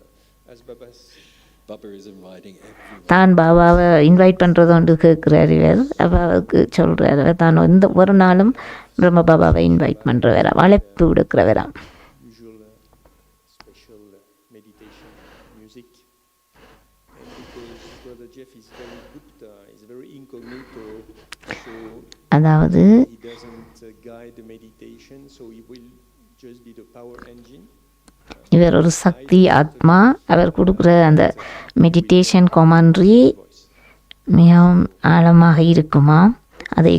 as Baba's Baba is inviting everyone. தான் பாபாவை இன்வைட் பண்ணுறது ஒன்று கேட்குறார் இவர். பாபாவுக்கு சொல்கிறார், தான் எந்த ஒரு நாளும் பிரம்ம பாபாவை இன்வைட் பண்ணுறவரா, அழைப்பு விடுக்கிறவரா. usual special meditation music. And because Brother Geoff is very Gupta, is very incognito, so அதாவது he doesn't guide the meditation, so he will just be the power engine. இவர் ஒரு சக்தி ஆத்மா. அவர் கொடுக்குற அந்த மெடிடேஷன் கொமாண்ட்ரி Voice. மிகவும் ஆழமாக இருக்குமா, அதை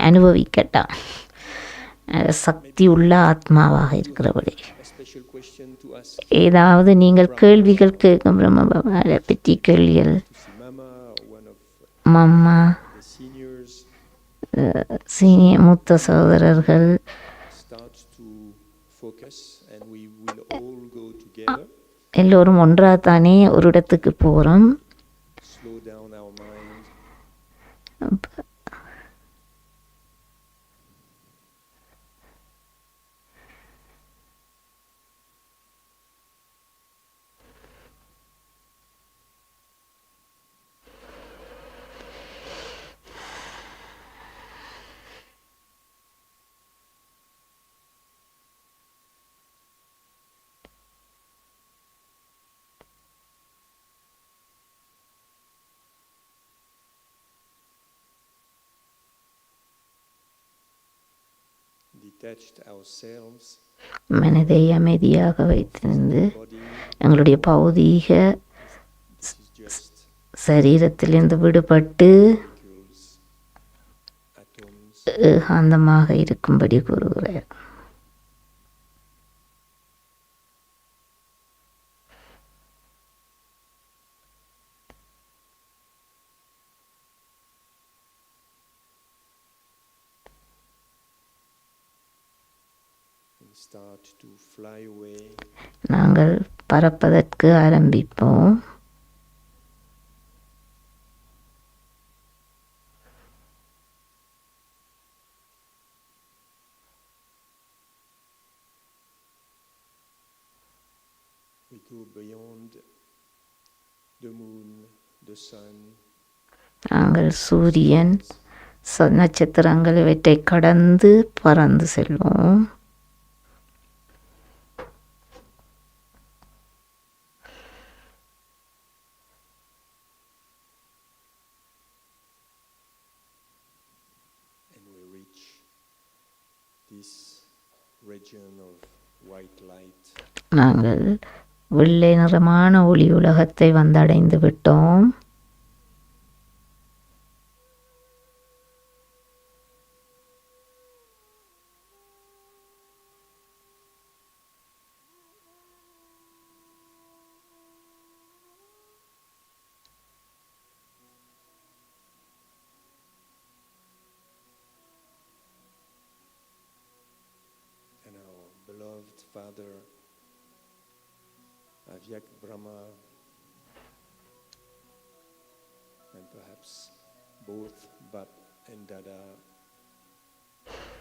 அனுபவிக்கட்டாம். சக்தி உள்ள ஆத்மாவாக இருக்கிறபடி A special question to ask ஏதாவது நீங்கள் கேள்விகள் கேட்கும் பிரம்ம பாபாவை பற்றி கேள்விகள், to see Mama or one of mamma, the seniors, senior மூத்த சகோதரர்கள் start to focus, and we will all go together, எல்லோரும் ஒன்றாக தானே ஒரு இடத்துக்கு போகிறோம். slow down our mind, detached ourselves, மனதை அமைதியாக வைத்திருந்து body, எங்களுடைய பௌதீக this is just சரீரத்திலிருந்து விடுபட்டு molecules, atoms, ஏகாந்தமாக இருக்கும்படி கூறுகிறார். and start to fly away நாங்கள் பறப்பதற்கு ஆரம்பிப்போம். we go beyond the moon, the sun, நாங்கள் சூரியன், நட்சத்திரங்கள் இவற்றை கடந்து பறந்து செல்வோம். and we reach this region of white light, நாங்கள் வெள்ளை நிறமான ஒளி உலகத்தை வந்தடைந்து விட்டோம். and our beloved Father Avyak Brahma, and perhaps both Bab and Dada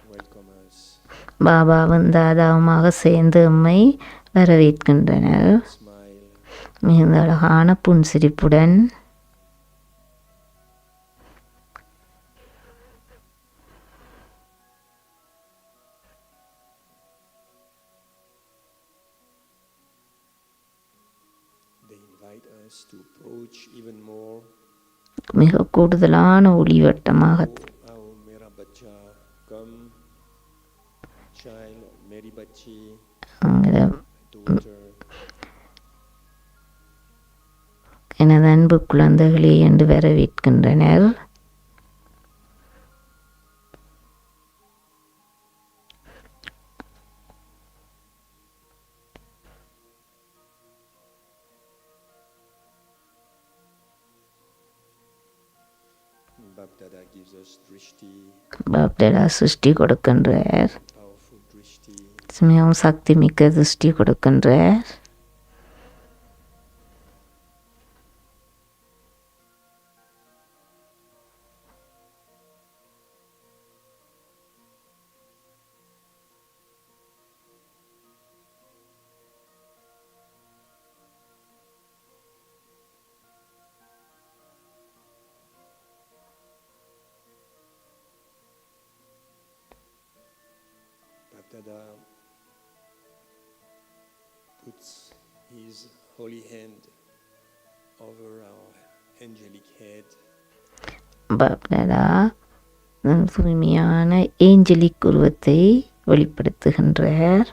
welcome us, பாபாவும் தாதாவுமாக சேர்ந்து எம்மை வரவேற்கின்றனர். smile, மிகுந்த அழகான புன்சிரிப்புடன். they invite us to approach even more. மிக கூடுதலான ஒளிவட்டமாக Ao Mera Bacha, come, child, Meri Bachi, அங்கே daughter, எனது அன்பு குழந்தைகளே என்று வரவேற்கின்றனர். Bab Dada gives us drishti, பாப்டேடா சிருஷ்டி கொடுக்கின்றார். powerful drishti, மிகவும் சக்தி மிக்க திருஷ்டி கொடுக்கின்றார். Dada puts his holy hand over our angelic head. Bapdada தூய்மையான ஏஞ்சலிக் உருவத்தை வெளிப்படுத்துகின்றார்.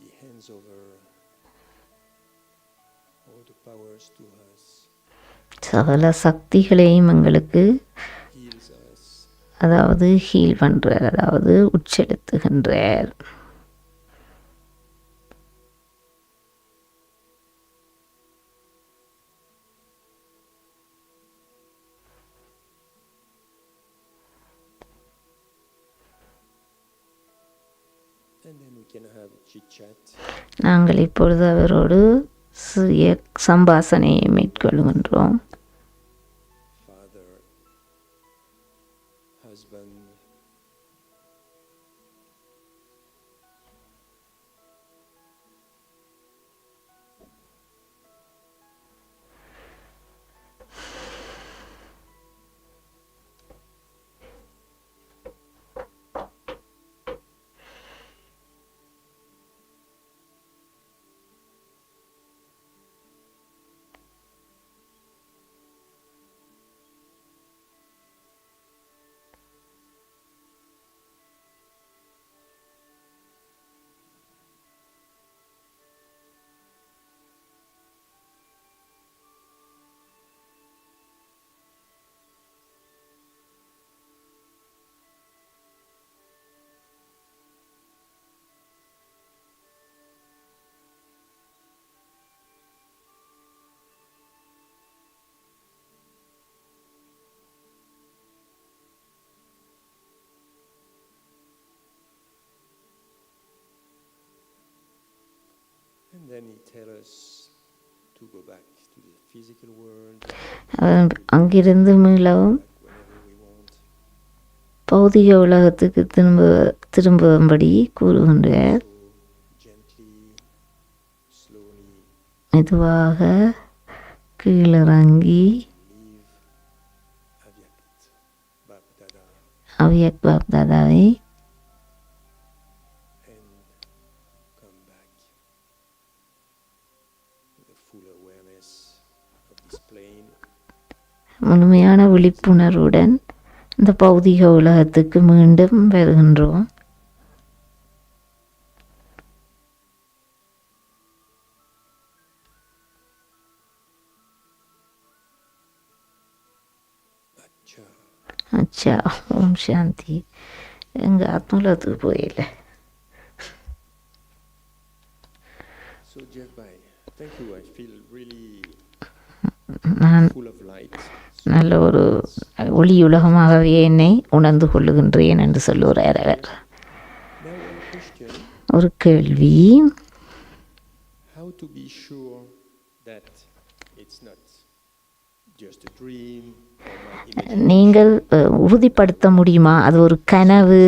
He hands over all the powers to us, சகல சக்திகளையும் எங்களுக்கு heals us, அதாவது ஹீல் பண்ணுறார், அதாவது உட்செலுத்துகின்றார். and then we can have a chit chat. நாங்கள் இப்பொழுது அவரோடு சிறிய சம்பாசனையை மேற்கொள்கின்றோம். Father, husband, and then he tells us to go back to the physical world அங்கிருந்து மீளவும் whenever we want. பௌதிக உலகத்துக்கு திரும்பும்படி கூறுகின்றார். So gently, slowly மெதுவாக கீழிறங்கி leave Avyakt Bap Dada அவ்யக் பாப்தாதாவை and come back with a full awareness of this plane. முழுமையான விழிப்புணர்வுடன் இந்த பௌதிக உலகத்துக்கு மீண்டும் வருகின்றோம். Acha. அச்சா, ஓம் சாந்தி. எங்கள் ஆத்மலத்துக்கு போயில. So Geoff, bye. Thank you. I feel really நான் full of light. நல்ல ஒரு ஒளியுலகமாகவே என்னை உணர்ந்து கொள்ளுகின்றேன் என்று சொல்லுகிறார் அவர். Now one question, ஒரு கேள்வி, how to be sure that it's not just a dream or my imagination? நீங்கள் உறுதிப்படுத்த முடியுமா அது ஒரு கனவு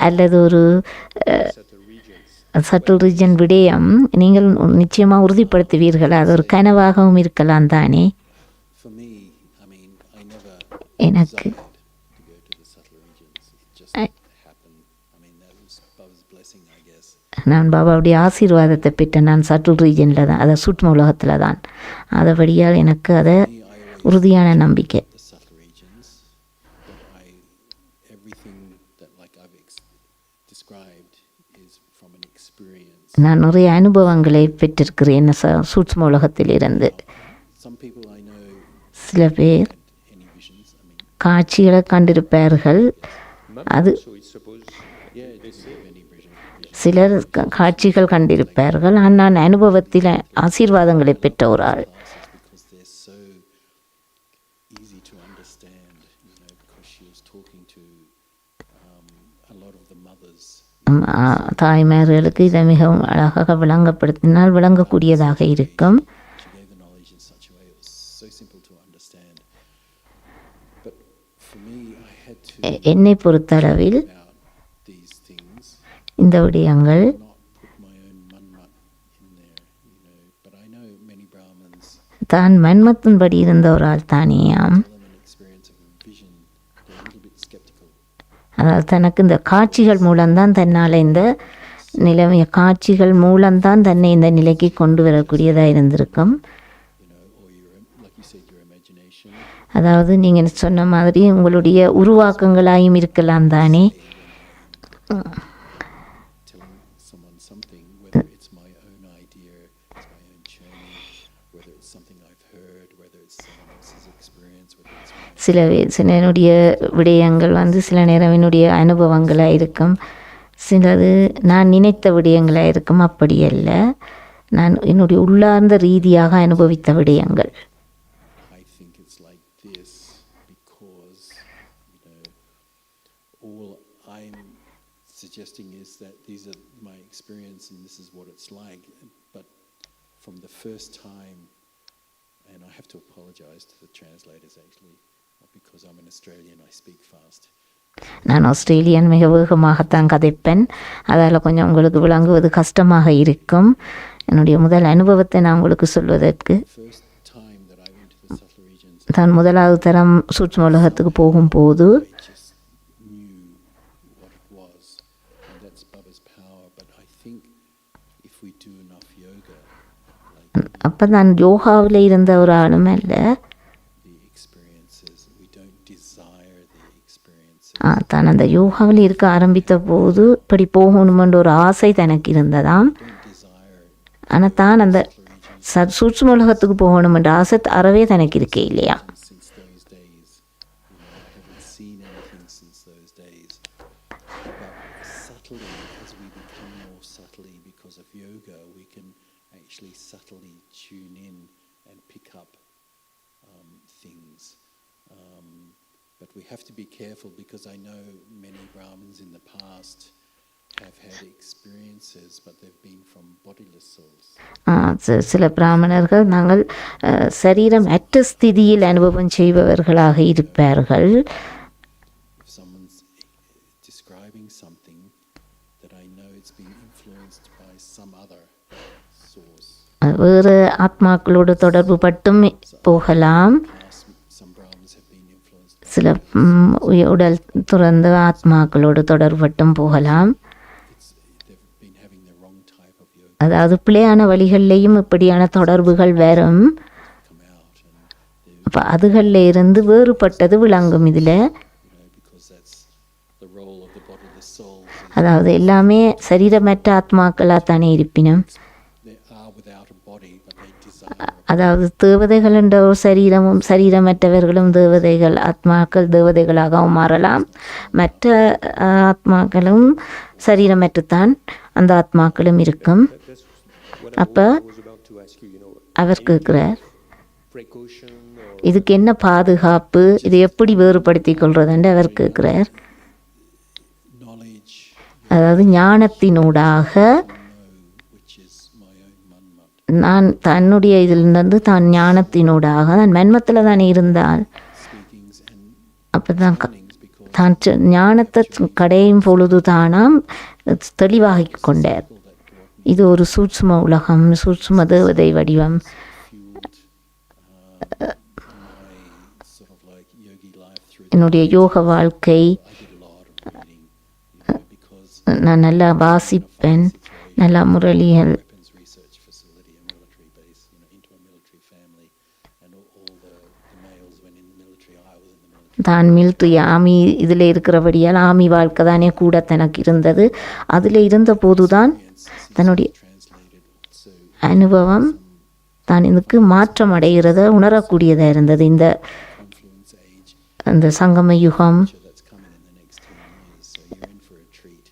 அல்லது ஒரு Subtle regions. சட்டில் ரீஜன் விடயம் நீங்கள் நிச்சயமாக உறுதிப்படுத்துவீர்கள் அது ஒரு கனவாகவும் இருக்கலாம் தானே? For me, I mean, I never எனக்கு desired to go to the subtle regions. It just happened. I mean, that was Baba's blessing, I guess. நான் பாபாவுடைய ஆசீர்வாதத்தை பெற்றேன். நான் சட்டில் ரீஜனில் தான், அதை சூட்சும உலகத்தில் தான். அதுபடியால் எனக்கு அதை Me, I always உறுதியான நம்பிக்கை. the subtle regions, but everything that like I've described is from an experience. நான் நிறைய அனுபவங்களை பெற்றிருக்கிறேன் சூட்சும உலகத்திலிருந்து. Some people I know சில பேர் had any visions. I mean, காட்சிகளை கண்டிருப்பார்கள். அது So it's supposed, yeah, they say any vision. சிலர் காட்சிகள் கண்டிருப்பார்கள். ஆனால் நான் அனுபவத்தில் ஆசீர்வாதங்களை பெற்ற ஒரு ஆள். Because they're so easy to understand, because she was talking to a lot of the mothers. தாய்மார்களுக்கு இதை மிகவும் அழகாக விளங்கப்படுத்தினால் விளங்கக்கூடியதாக இருக்கும். She gave the knowledge in such a way it was so simple to understand. But for me, I had to என்னை பொறுத்தளவில் about these things, இந்த விடயங்கள் not put my own manrat in there, but I தான் மன்மத்தின்படி இருந்த ஒரு ஆள் தானேயாம். tell them an experience of a vision, they're a little bit skeptical. அதாவது தனக்கு இந்த காட்சிகள் மூலம்தான் தன்னால் இந்த நிலைமைய காட்சிகள் மூலம்தான் தன்னை இந்த நிலைக்கு கொண்டு வரக்கூடியதாக இருந்திருக்கும். Or your, like you said, your imagination. அதாவது நீங்கள் சொன்ன மாதிரி உங்களுடைய உருவாக்கங்களாயும் இருக்கலாம் தானே. Telling someone something, whether it's my own idea, it's my own journey, whether it's something I've heard, whether it's someone else's experience, whether it's my சில என்னுடைய விடயங்கள் சில நேரம் என்னுடைய அனுபவங்களாக இருக்கும், சிலது நான் நினைத்த விடயங்களாக இருக்கும். அப்படி அல்ல, நான் என்னுடைய உள்ளார்ந்த ரீதியாக அனுபவித்த விடயங்கள். I think it's like this because, all I'm suggesting is that these are my experience and this is what it's like. But from the first time, and I have to apologize to the translators actually, because I'm an Australian, I speak fast. நான் Australian, மிக வேகமாகத்தான் கதைப்பேன், அதால் கொஞ்சம் உங்களுக்கு விளங்குவது கஷ்டமாக இருக்கும். என்னுடைய முதல் அனுபவத்தை நான் உங்களுக்கு சொல்வதற்கு, First time that I went to the subtle regions, தான் முதலாவது தரம் சூட்சும உலகத்துக்கு போகும்போது I just knew what it was, and that's Baba's power. But I think if we do enough yoga, like அப்போ நான் யோகாவில் இருந்த ஒரு ஆளும் அல்ல, the experiences, we don't desire the experiences. தான் அந்த யோகாவில் இருக்க ஆரம்பித்த போது இப்படி போகணுமென்ற ஒரு ஆசை தனக்கு இருந்ததாம். Don't desire ஆனால் தான் அந்த சூட்சும உலகத்துக்கு போகணுமென்ற ஆசை அறவே தனக்கு இருக்கே இல்லையா. since those days. I haven't seen anything since those days. But subtly, as we become more subtly because of yoga, we can actually subtly tune in and pick up things. But we have to be careful because I know many Brahmins in the past have had experiences, but they've been from bodiless souls. சில பிராமணர்கள் நாங்கள் சரீரம் அற்ற ஸ்திதியில் அனுபவம் செய்பவர்களாக இருப்பார்கள். If someone's describing something that I know it's been influenced by some other source. வேறு ஆத்மாக்களோடு தொடர்பு பட்டும் போகலாம். Some Brahmins have been influenced by சில உடல் துறந்த ஆத்மாக்களோடு தொடர்பு பட்டும் போகலாம். they've been having the wrong type of yoga அதாவது பிழையான வழிகளிலேயும் இப்படியான தொடர்புகள் வரும். come out, and அப்போ அதுகளில் இருந்து வேறுபட்டது விளங்கும் இதில். because that's the role of the bodiless souls. அதாவது எல்லாமே சரீரமற்ற ஆத்மாக்களாக தானே இருப்பினும், They are without a body, but they desire. அதாவது தேவதைகள் என்ற ஒரு சரீரமும் சரீரமற்றவர்களும் தேவதைகள் ஆத்மாக்கள் தேவதைகளாகவும் மாறலாம். மற்ற ஆத்மாக்களும் சரீரமற்றுத்தான் அந்த ஆத்மாக்களும் இருக்கும். That's what அப்போ I was about to ask you, அவர் கேட்குறார், precaution or இதுக்கு என்ன பாதுகாப்பு, இதை எப்படி வேறுபடுத்திக் கொள்றதுன்னு அவர் கேட்குறார். Knowledge, அதாவது ஞானத்தினூடாக which is my own manmat. நான் தன்னுடைய இதிலிருந்து தான் ஞானத்தினூடாக நான் மன்மத்தில் தான் இருந்தால் Speakings and அப்போ தான் things because தான் ஞானத்தை கடையும் பொழுது தானாம் தெளிவாகி கொண்டார். இது ஒரு சூட்சும உலகம், சூட்சும தேவதை வடிவம். fueled my sort of like yogi life through என்னுடைய யோக வாழ்க்கை, I did a lot of reading, because நான் நல்லா வாசிப்பேன், நல்லா முரளிகள், weapons research facility, a military base, into a military family, and all the males went in the military. I was in the military. தான் military ஆமி இதில் இருக்கிறபடியால் ஆமி வாழ்க்கை தானே கூட தனக்கு இருந்தது. அதில் இருந்த போது தான் தன்னுடைய Translated also அனுபவம் தான் இதுக்கு மாற்றம் அடைகிறத உணரக்கூடியதாக இருந்தது. இந்த confluence age அந்த சங்கம யுகம் that's coming in the next 10 years, so you're in for a treat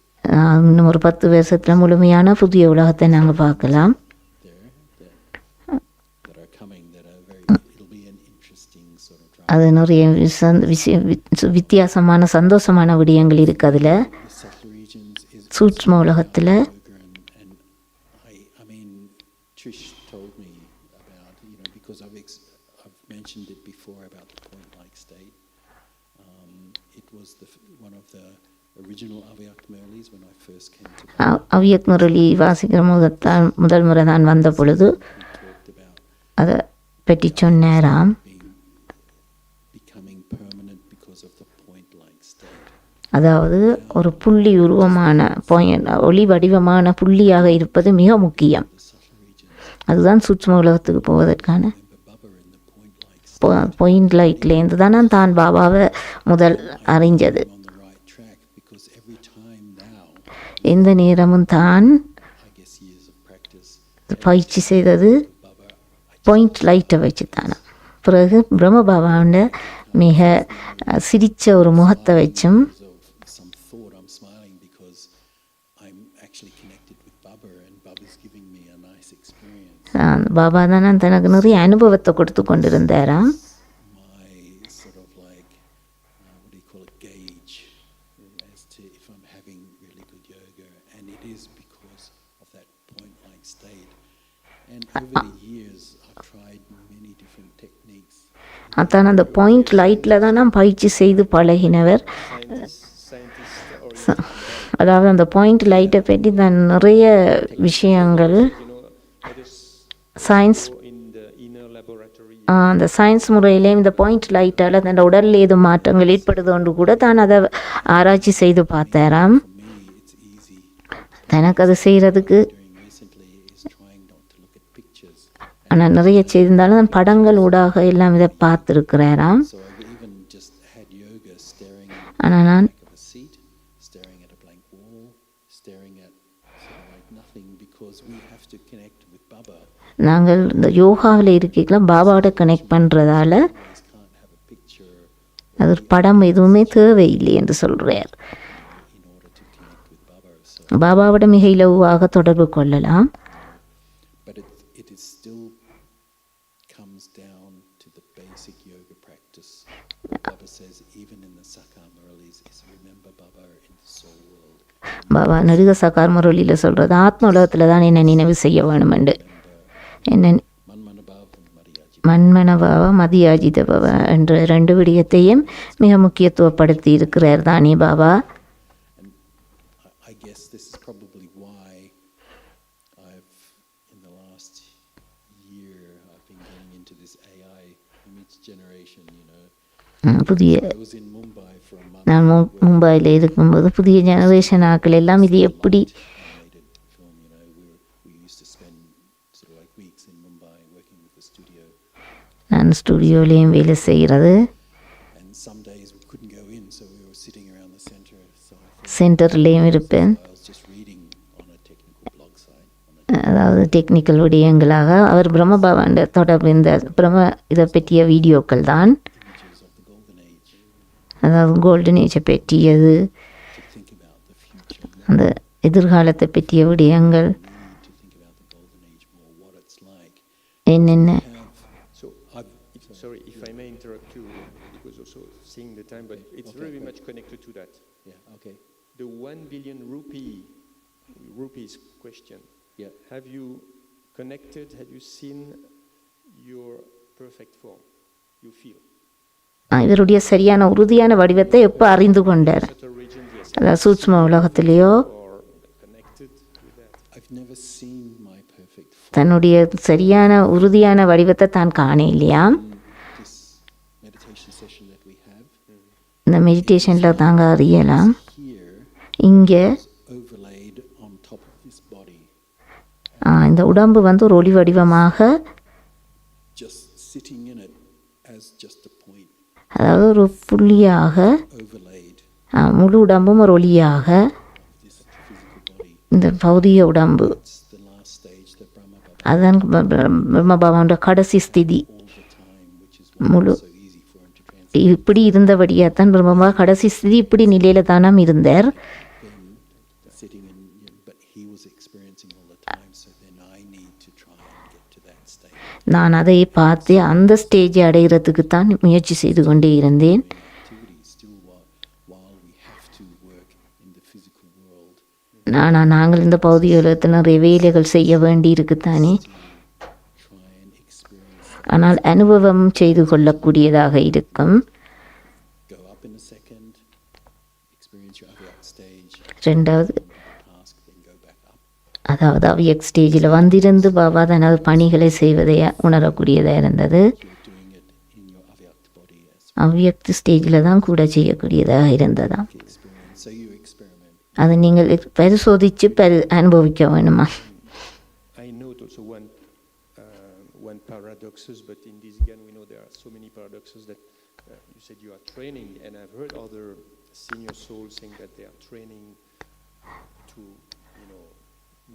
இன்னும் ஒரு 10 வருஷத்தில் முழுமையான புதிய உலகத்தை நாங்கள் பார்க்கலாம். there that are coming, that are very, it'll be an interesting sort of drama. அது நிறைய வித்தியாசமான சந்தோஷமான விடயங்கள் இருக்குது. அதில் The subtle regions is சூட்ச்ம உலகத்தில் yoga, and I mean, Trish told me about, because I've mentioned it before about the point-like state. It was one of the original Avyak Murlis when I first came to அவ்யக் Murali வாசிக்கிற முதல் முறை தான் வந்த பொழுது we talked about அதை பற்றி சொன்னாராம். becoming permanent because of the point-like state. அதாவது ஒரு புள்ளி உருவமான ஒளி வடிவமான புள்ளியாக இருப்பது மிக முக்கியம். The subtle regions. அதுதான் சூட்சும உலகத்துக்கு போவதற்கான Remember Baba in the point-like state. Point லைட்லேருந்து தானே தான் பாபாவை முதல் அறிஞ்சது. On the right track because every time now, எந்த நேரமும் தான் I guess years of practice, பயிற்சி செய்தது Baba, பாயிண்ட் லைட்டை வச்சு தானே. பிறகு பிரம்ம பாபாவோட மிக சிரித்த ஒரு முகத்தை வச்சும் of some thought I'm smiling because I'm actually connected with Baba and Baba's giving me a nice experience. Baba தானே தனக்கு நிறைய அனுபவத்தை கொடுத்து கொண்டிருந்தாராம். My sort of like, what do you call it, gauge as to if I'm having really good yoga, and it is because of that point-like state. And over the years, I've tried many different techniques. அதான் அந்த point லைட்டில் தான் நான் பயிற்சி செய்து பழகினவர். அதாவது அந்த point லைட்டை பற்றி தான் நிறைய விஷயங்கள் science in the inner laboratory. அந்த சயின்ஸ் முறையிலே இந்த பாயிண்ட் லைட்டால் அந்த உடலில் ஏதோ மாற்றங்கள் ஏற்படுதோன்று கூட தான் அதை ஆராய்ச்சி செய்து பார்த்தாராம். For me, it's easy. தனக்கு அது செய்கிறதுக்கு Doing recently is trying not to look at pictures. ஆனால் நிறைய செய்திருந்தாலும் நான் படங்கள் ஊடாக எல்லாம் இதை பார்த்துருக்கிறாராம். So I've even just had yoga staring at ஆனால் நான் the back of a seat, staring at a blank wall, staring at sort of like nothing because we have to connect with Baba. நாங்கள் இந்த யோகாவில் இருக்கலாம் பாபாவோட connect பண்ணுறதால Otherwise can't have a picture அது ஒரு படம் எதுவுமே தேவையில்லை என்று சொல்கிறார். in order to connect with Baba. So, பாபாவோட மிக இலகுவாக தொடர்பு கொள்ளலாம். but it is still comes down to the basic yoga practice. Baba says even in the Sakar Muralis is remember Baba in the soul world. Baba நடிக Sahar முரளியில் சொல்கிறது ஆத்ம உலகத்தில் தான் என்னை நினைவு செய்ய வேணுமெண்டு. என்ன Manmanabhav and Mariyaji. மண்மனபாவ மதியாஜித பவ என்ற ரெண்டு விடயத்தையும் மிக முக்கியத்துவப்படுத்தி இருக்கிறார் தானே Baba. And I guess this is probably why I've, in the last year, I've been getting into this AI image generation, you know. புதிய I was in Mumbai for a month. நான் மும்பையில் இருக்கும்போது புதிய ஜெனரேஷன் ஆக்கள் எல்லாம் இது எப்படி Animated film, you know, we used to spend sort of like weeks in Mumbai working with the studio. நான் ஸ்டுடியோலேயும் வேலை செய்கிறது. And some days we couldn't go in, so we were sitting around the center. So I thought சென்டர்லேயும் இருப்பேன். I was just reading on a technical blog site. அதாவது technical விடயங்களாக அவர் பிரம்மபாவாண்ட தொடர்பு இந்த பிரம்ம இதை பற்றிய வீடியோக்கள் தான். Images of the golden age அதாவது கோல்டன் ஏஜை பற்றியது, to think about the future more. அந்த எதிர்காலத்தை பற்றிய விடயங்கள் We need to think about the golden age more, what it's like. என்னென்ன. So, sorry if I may interrupt you, because also seeing the time, but it's Okay. very much connected to that. Yeah, okay. The 1 billion rupees question. Yeah. Have you connected? Have you seen your perfect form? You feel இவருடைய சரியான உறுதியான வடிவத்தை எப்போ அறிந்து கொண்டார்? subtle region, yes, அதாவது சூட்சும உலகத்திலேயோ or connected with that. I've never seen my perfect form. தன்னுடைய சரியான உறுதியான வடிவத்தை தான் காண இல்லையா. This meditation session that we have இந்த மெடிடேஷனில் தாங்க அறியலாம். here இங்கே is overlaid on top of this body, இந்த உடம்பு வந்து ஒரு ஒளி வடிவமாக, just sitting in it as just a point, அதாவது ஒரு புள்ளியாக, overlaid முழு உடம்பும் ஒரு ஒளியாக with this physical body. இந்த பௌதிக உடம்பு. It's the last stage that Brahma Baba அதுதான் பிரம்மபாபாவோட கடைசி ஸ்திதி. all the time, which is why முழு it's so easy for him to translate. இப்படி இருந்தபடியாக தான் பிரம்மபா கடைசி ஸ்திதி இப்படி நிலையில தானாம் இருந்தார். Then sitting in, but he was experiencing all the time, so then I need to try and get to that state. நான் அதை பார்த்து அந்த ஸ்டேஜை அடைகிறதுக்கு தான் முயற்சி செய்து கொண்டே இருந்தேன். Activity still while we have to work in the physical world. நாங்கள் இந்த பௌதிக உலகத்தில் நிறைய வேலைகள் செய்ய வேண்டி இருக்குத்தானே. Try and experience, ஆனால் அனுபவம் செய்து கொள்ளக்கூடியதாக இருக்கும். go up in a second, experience your other stage, ரெண்டாவது task, then go back up. அதாவது அவ்வியக் ஸ்டேஜில் வந்திருந்து பாபா தனது பணிகளை செய்வதை உணரக்கூடியதாக இருந்தது. You were doing it in your avyakt body as அவ்வியக்த் ஸ்டேஜில் தான் கூட செய்யக்கூடியதாக இருந்ததாம். experience. So you experiment. அதை நீங்கள் பரிசோதித்து அனுபவிக்க வேணுமா? I note also one paradoxes, but in this again we know there are so many paradoxes that you said you are training, and I've heard other senior souls saying that they are training to, you know,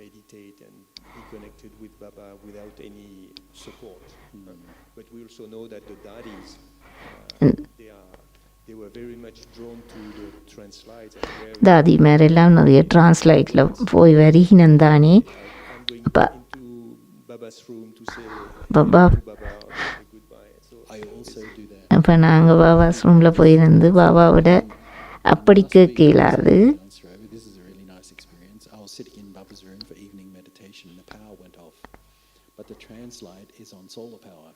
meditate and be connected with Baba without any support. But we also know that the daddies, they were very much drawn to the translate. தாதி மேரெல்லாம் நிறைய டிரான்ஸ்லேட்டில் போய் வருகினந்தானே. I'm going into Baba's room to say Baba to Baba or to say goodbye. So I also do that. அப்போ நாங்கள் பாபாஸ் ரூமில் போயிருந்து பாபாவோட அப்படி கேட்க இயலாது. Gyan Sarovar, this is a really nice experience. I was sitting in Baba's room for evening meditation. The power went off, but the translate is on solar power,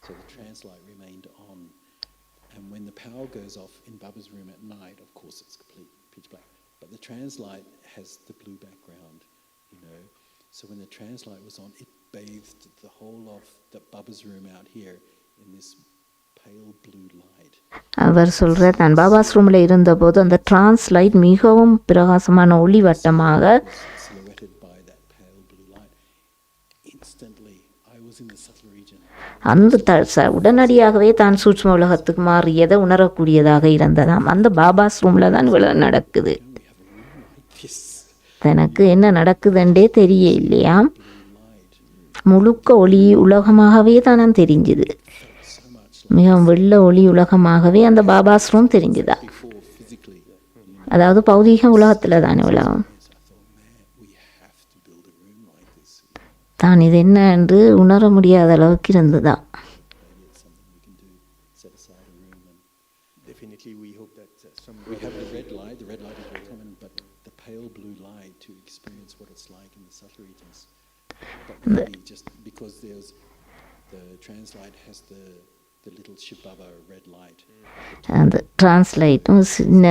so the translate remained on. And when the power goes off in Baba's room at night, of course it's complete pitch black, but the translate has the blue background, you know. So when the translate was on, it bathed the whole of the Baba's room out here in this pale blue light. அவர் சொல்கிறார், நான் பாபாஸ் ரூமில் இருந்தபோது அந்த டிரான்ஸ்லைட் மிகவும் பிரகாசமான ஒளி வட்டமாக Silhouetted by that pale blue light. Instantly, I was in the subtle region. அந்த உடனடியாகவே தான் சூட்சும உலகத்துக்கு மாறியதை உணரக்கூடியதாக இருந்ததாம். அந்த பாபாஸ் ரூமில் தான் இவ்வளவு நடக்குது. We have a room like this, தனக்கு என்ன நடக்குதுன்றே தெரிய இல்லையா. light, முழுக்க ஒளி உலகமாகவே தானாம் தெரிஞ்சுது. so much மிகவும் வெள்ள ஒளி உலகமாகவே அந்த பாபாஸ் ரூம் தெரிஞ்சுதா. before physically. You know, அதாவது பௌதீக உலகத்தில் தானே உலகம். so I thought, man, we have to build a room like this. தான் இது என்ன என்று உணர முடியாத அளவுக்கு இருந்ததா. Maybe it's something we can do. Set aside a room, and definitely we hope that some we have the red light. The red light is very common, but the pale blue light to experience what it's like in the subtle regions. But maybe just because there's the translate has the little Shibaba red light. அந்த டிரான்ஸ்லைட்டும் சின்ன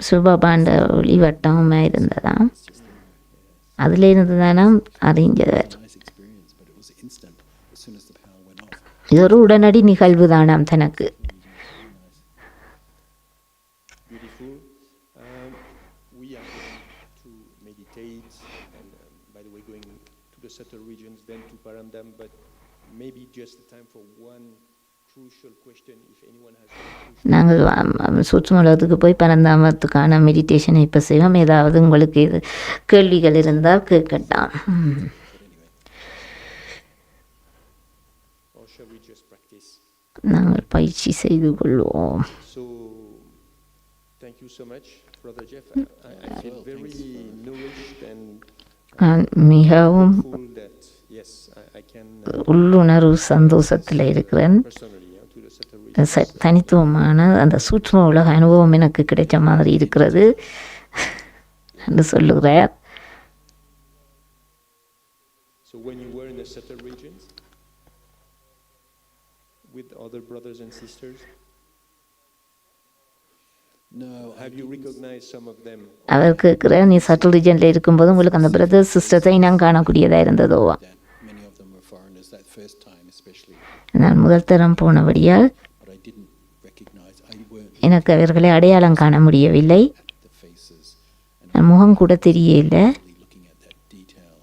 சுபபாண்ட ஒளி வட்டமாக இருந்ததாம். It's just there. Yeah. அதில் இருந்து தானே அறிஞ்சவர். Nice experience, but it was instant as soon as the power went off. இது ஒரு உடனடி நிகழ்வு தானாம் தனக்கு. Very nice. beautiful. We are going to meditate, and by the way, going to the subtle regions, then to Paramdam, but maybe just the time for one crucial question, if anyone has any crucial நாங்கள் சூட்சும உலகத்துக்கு போய் பரந்தாமத்துக்கான மெடிடேஷனை இப்போ செய்வோம். ஏதாவது உங்களுக்கு இது கேள்விகள் இருந்தால் கேட்கட்டாம். or shall we just practice? நாங்கள் பயிற்சி செய்து கொள்வோம். So, thank you so much, Brother Geoff. I feel very nourished and நான் மிகவும் full that, yes, I can உள்ளுணர்வு சந்தோஷத்தில் இருக்கிறேன். personally to the subtle regions. தனித்துவமான அந்த சூட்சும உலக அனுபவம் எனக்கு கிடைச்ச மாதிரி இருக்கிறது என்று சொல்லுகிறார். So when you were in the subtle regions with other brothers and sisters, No, I have you didn't. recognized some of them? அவர் கேட்குற, நீ சட்டில் ரீஜனில் இருக்கும்போது உங்களுக்கு அந்த பிரதர் சிஸ்டர்ஸை நான் காணக்கூடியதாக இருந்ததோவா. That many of them were foreigners that first time, especially. நான் முதல் தரம் போனபடியால் But I didn't recognize. I weren't எனக்கு அவர்களை அடையாளம் காண முடியவில்லை. at the faces and நான் முகம் கூட தெரியல. really looking at that detail.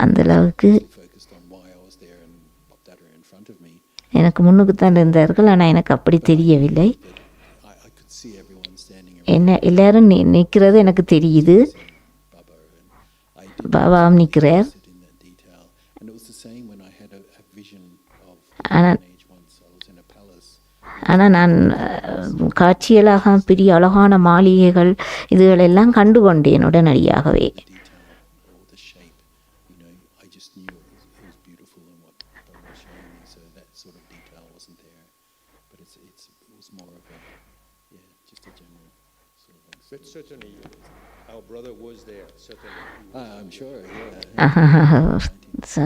அந்த அளவுக்கு Focused on why I was there and what that are in front of me. எனக்கு முன்னுக்கு தான் இருந்தார்கள், ஆனால் எனக்கு அப்படி தெரியவில்லை. That I could see everyone standing around என்ன எல்லாரும் நிற்கிறது எனக்கு தெரியுது. Baba, and I didn't பாபாவும் நிற்கிறார். sit in that detail. And it was the same when I had a vision of ஆனால் an age once. I was in a palace. ஆனால் நான் காட்சியலாக பெரிய அழகான மாளிகைகள் இதுகளெல்லாம் கண்டு கொண்டேன் உடனடியாகவே. The detail or the shape, you know, I just knew it was beautiful and what Baba was showing me. So that sort of detail wasn't there. But it was more of a, yeah, just a general sort of. But certainly, our brother was there. Certainly, I'm sure, yeah. So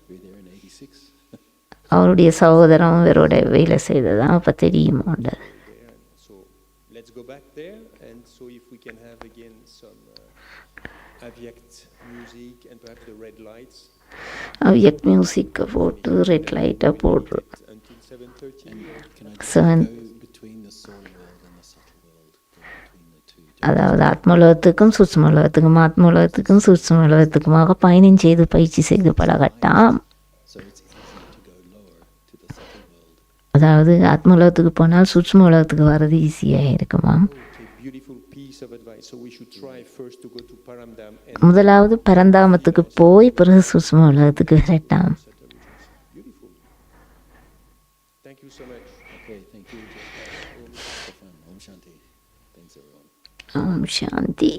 We were there in 86. அவருடைய சகோதரம் இவரோட வேலை செய்ததான் அப்போ தெரியுமா. there. And so let's go back there, and so if we can have again some Aviact music and perhaps the red lights. அவ்யக் மியூசிக்கை போட்டு red லைட்டை போட்டு Until 7:30. And can I just Seven. go between the soul world and the subtle world? Go between the two. அதாவது ஆத்மலோகத்துக்கும் சூட்சுமலோகத்துக்கும் ஆத்மலோகத்துக்கும் சூட்சுமலோகத்துக்குமாக பயணம் செய்து பயிற்சி செய்து பழகட்டாம். So it's easy to go lower to the subtle world. அதாவது ஆத்மலோகத்துக்கு போனால் சூட்சும உலகத்துக்கு வர்றது ஈஸியாக இருக்குமாம். Okay, beautiful piece of advice. So we should try first to go to Paramdam and முதலாவது பரந்தாமத்துக்கு போய் பிறகு சூட்சும உலகத்துக்கு வரட்டாம். subtle regions. Beautiful. Thank you so much. Okay, thank you. Profound. Om Shanti. Thanks everyone. ஓம் சாந்தி.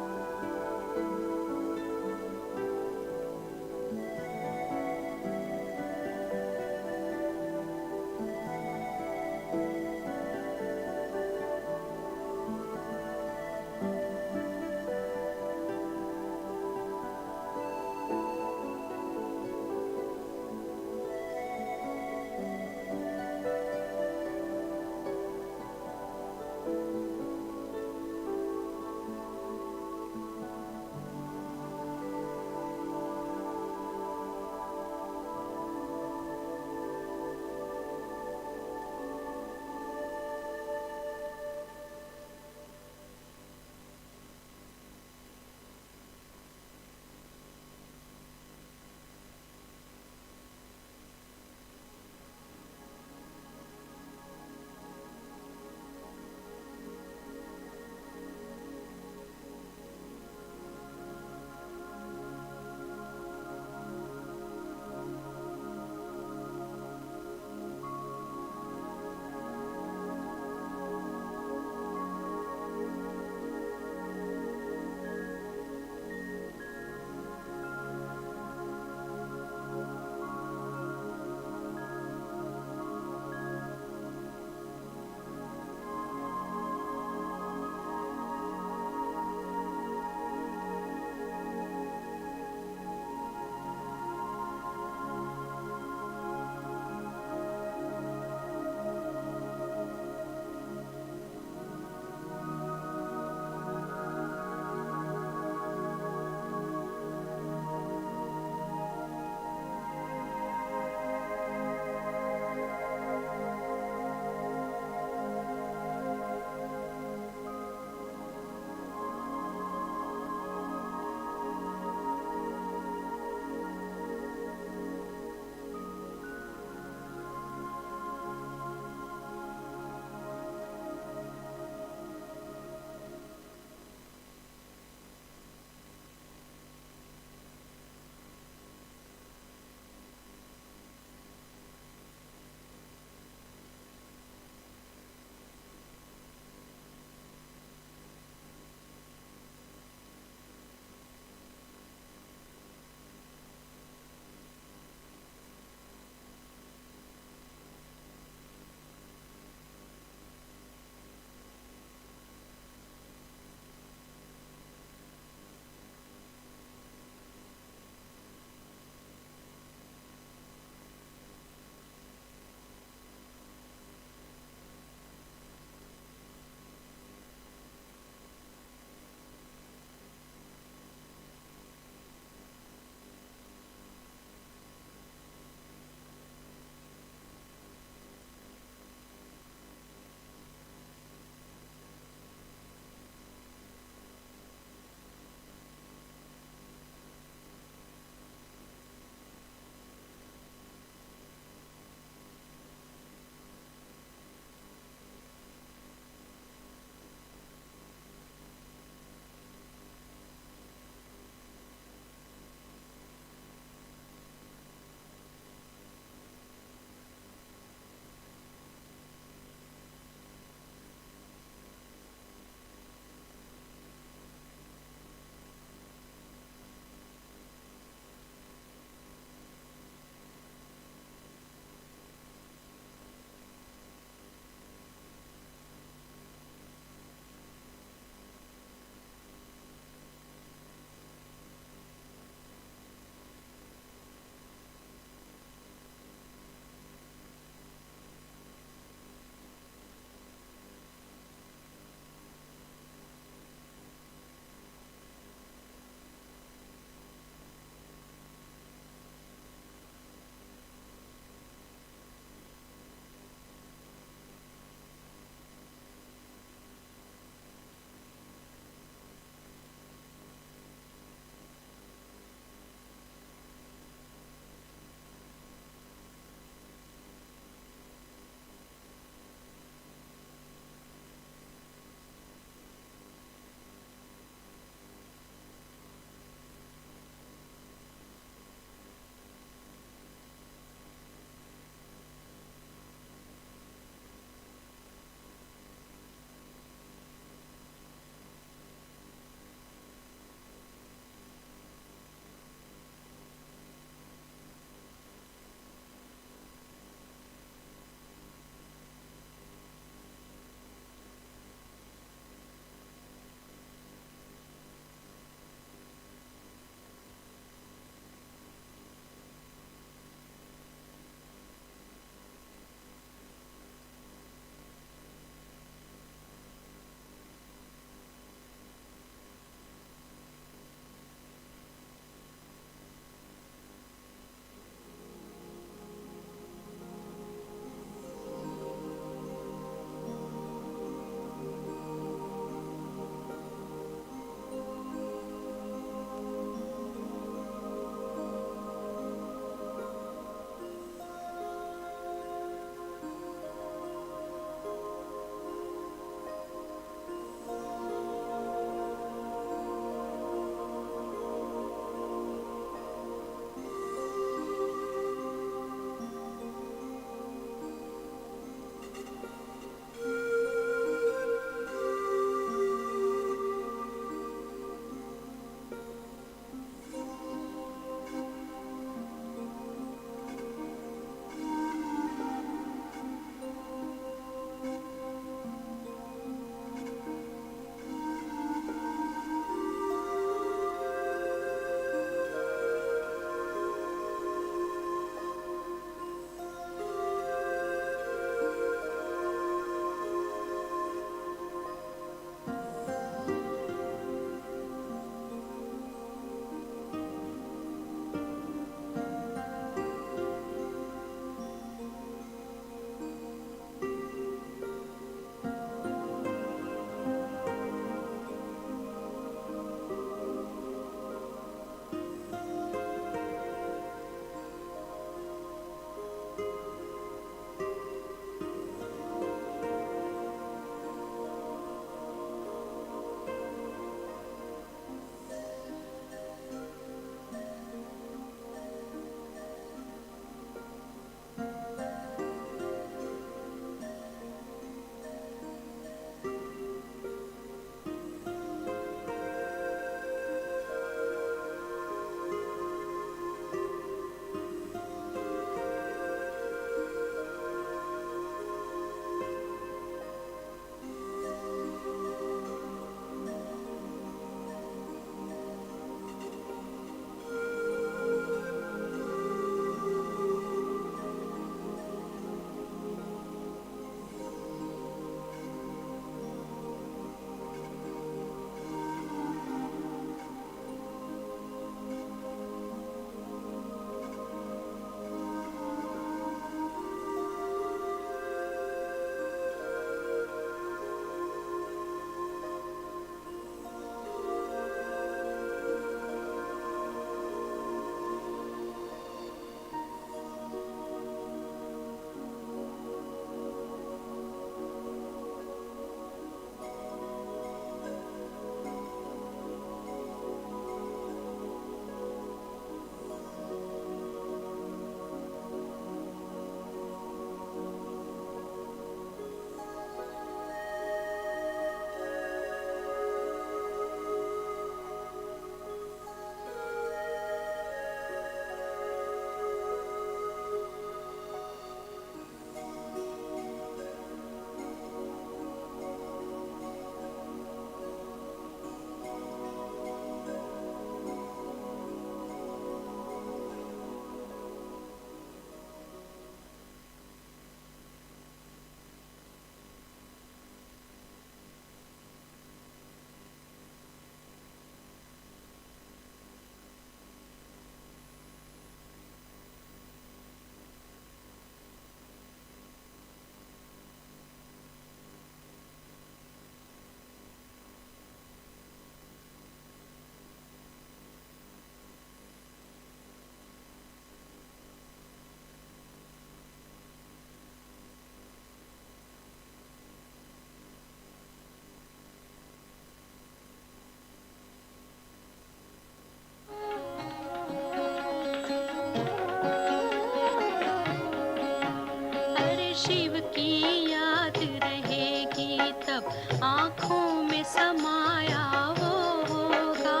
समाया वो होगा।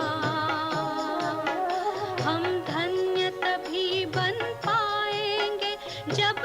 हम धन्य तभी बन पाएंगे जब